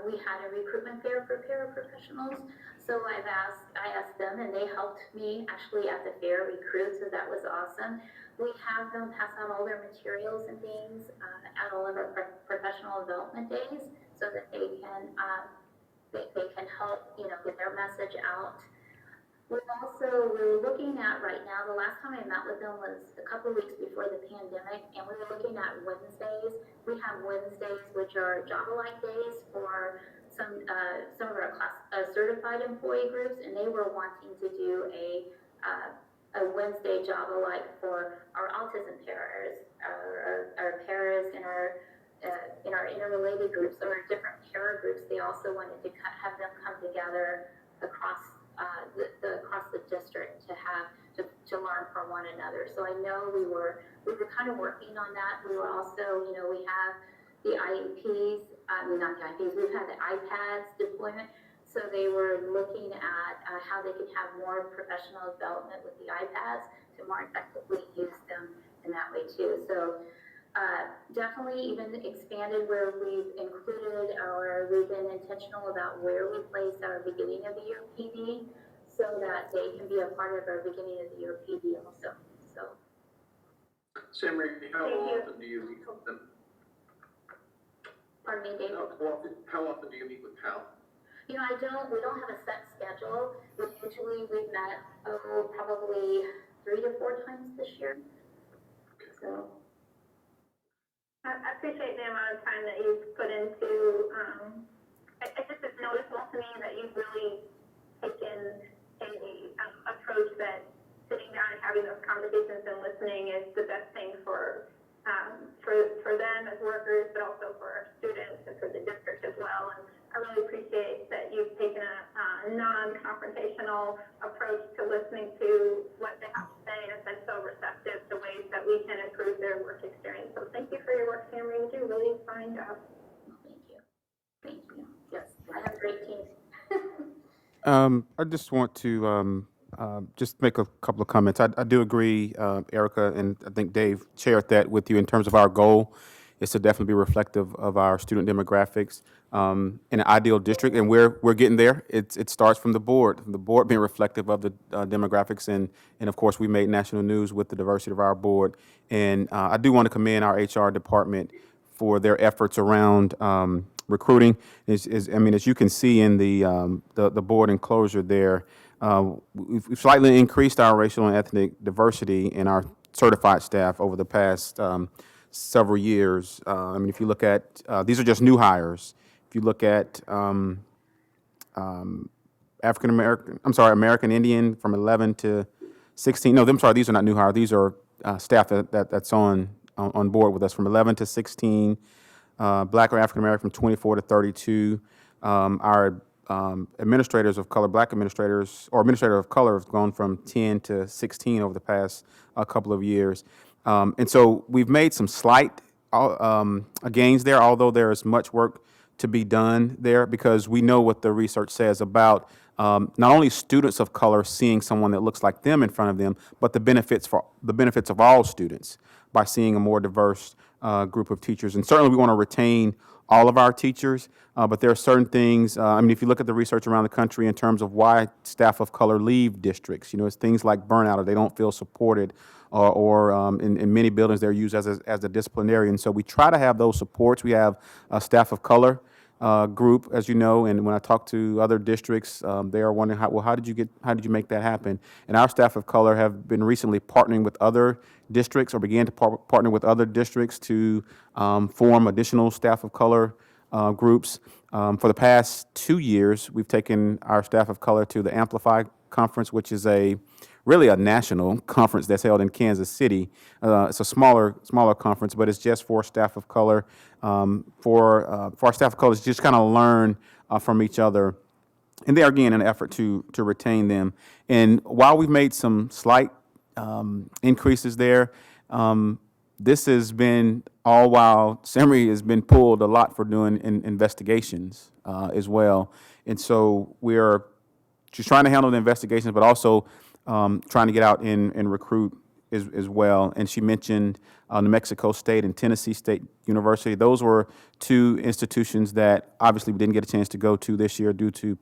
we had a recruitment fair for paraprofessionals, so I asked them, and they helped me actually at the fair recruit, so that was awesome. We have them pass out all their materials and things at all of our professional development days, so that they can help get their message out. We're looking at right now, the last time I met with them was a couple of weeks before the pandemic, and we were looking at Wednesdays. We have Wednesdays, which are job-alike days for some of our certified employee groups, and they were wanting to do a Wednesday job-alike for our autism paras, our paras in our interrelated groups, or our different para groups. They also wanted to have them come together across across the district to learn from one another. So I know we were kind of working on that. We were also, we have the IEPs, not the IEPs, we've had the iPads deployment. So they were looking at how they could have more professional development with the iPads to more effectively use them in that way too. So definitely even expanded where we've been intentional about where we place our beginning of the year PD so that they can be a part of our beginning of the year PD also. So. Samory, how often do you meet with them? Pardon me, David? How often do you meet with Hal? We don't have a set schedule. Usually we've met, probably 3 to 4 times this year. So. I appreciate the amount of time that you've put into, it's noticeable to me that you've really taken a approach that sitting down and having those conversations and listening is the best thing for them as workers, but also for our students and for the district as well. And I really appreciate that you've taken a non-confrontational approach to listening to what they have to say and have been so receptive to ways that we can improve their work experience. So thank you for your work, Samory. You do a really fine job. Thank you. Yes, I have a great team. I just want to just make a couple of comments. I do agree, Erica, and I think Dave shared that with you in terms of our goal is to definitely be reflective of our student demographics in an ideal district, and we're getting there. It starts from the board being reflective of the demographics, and of course we made national news with the diversity of our board. And I do want to commend our HR department for their efforts around recruiting. As you can see in the board enclosure there, we've slightly increased our racial and ethnic diversity in our certified staff over the past several years. If you look at, these are just new hires. If you look at American Indian from 11 to 16, no, I'm sorry, these are not new hires. These are staff that's on board with us from 11 to 16, Black or African American from 24 to 32. Our administrators of color, Black administrators, or administrator of color have gone from 10 to 16 over the past couple of years. And so we've made some slight gains there, although there is much work to be done there, because we know what the research says about not only students of color seeing someone that looks like them in front of them, but the benefits of all students by seeing a more diverse group of teachers. And certainly we want to retain all of our teachers, but there are certain things, if you look at the research around the country in terms of why staff of color leave districts, it's things like burnout, or they don't feel supported, or in many buildings they're used as a disciplinarian. So we try to have those supports. We have a staff of color group, as you know, and when I talk to other districts, they are wondering, how did you make that happen? And our staff of color have been recently partnering with other districts, or began to partner with other districts to form additional staff of color groups. For the past 2 years, we've taken our staff of color to the Amplify Conference, which is really a national conference that's held in Kansas City. It's a smaller conference, but it's just for staff of color. For our staff of color to just kind of learn from each other. And there again, an effort to retain them. And while we've made some slight increases there, this has been all while Samory has been pulled a lot for doing investigations as well. And so we're just trying to handle the investigations, but also trying to get out and recruit as well. And she mentioned New Mexico State and Tennessee State University. Those were 2 institutions that obviously we didn't get a chance to go to this year due to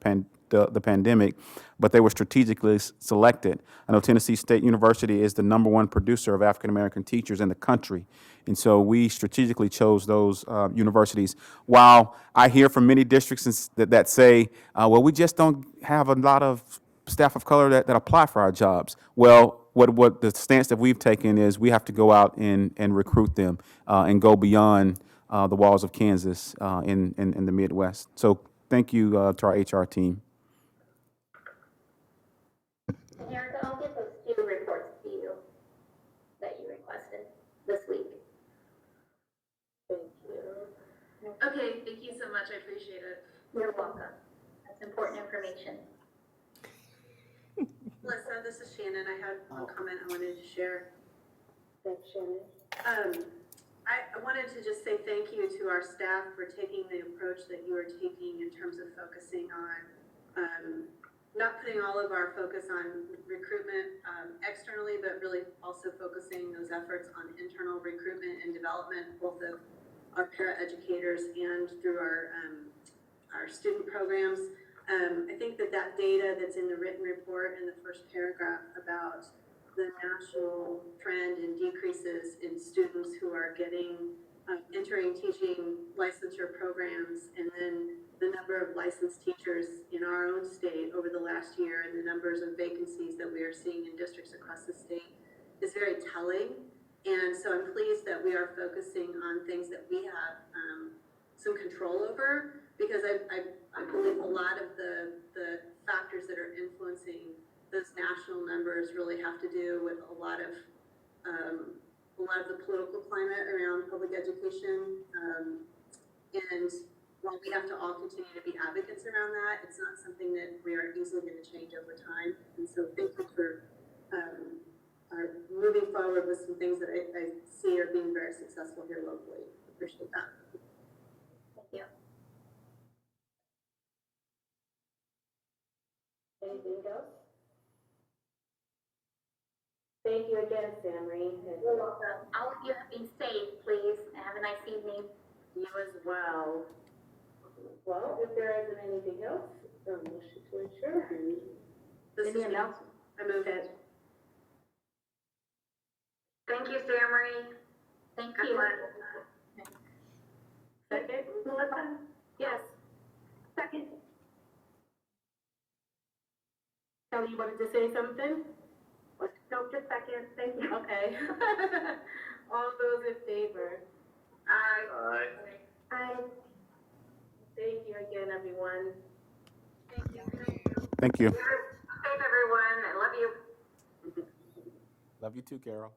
the pandemic, but they were strategically selected. I know Tennessee State University is the #1 producer of African-American teachers in the country. And so we strategically chose those universities. While I hear from many districts that say, well, we just don't have a lot of staff of color that apply for our jobs. Well, what the stance that we've taken is we have to go out and recruit them and go beyond the walls of Kansas in the Midwest. So thank you to our HR team. And Erica, I'll get those two reports to you that you requested this week. Thank you. Okay, thank you so much, I appreciate it. You're welcome. That's important information. Melissa, this is Shannon. I had one comment I wanted to share. Thanks, Shannon. I wanted to just say thank you to our staff for taking the approach that you are taking in terms of focusing on, not putting all of our focus on recruitment externally, but really also focusing those efforts on internal recruitment and development, both of our paraeducators and through our student programs. I think that data that's in the written report in the first paragraph about the national trend in decreases in students who are entering teaching licensure programs, and then the number of licensed teachers in our own state over the last year and the numbers of vacancies that we are seeing in districts across the state is very telling. And so I'm pleased that we are focusing on things that we have some control over, because I believe a lot of the factors that are influencing those national numbers really have to do with a lot of the political climate around public education. And while we have to all continue to be advocates around that, it's not something that we are easily going to change over time. And so thank you for moving forward with some things that I see are being very successful here locally. Appreciate that. Thank you. Anything else? Thank you again, Sammy. You're welcome. All of you be safe, please, and have a nice evening. You as well. Well, if there isn't anything else, motion to adjourn. Any announcement? I move it. Thank you, Sammy. Thank Good you. luck. Second? Melissa, Yes. second. Kelly, you wanted to say something? No, just second, thank you. Okay. All those in favor? Aye. Aye. Thank you again, everyone. Thank you. Thank you. Safe, everyone. I love you. Love you too, Carol.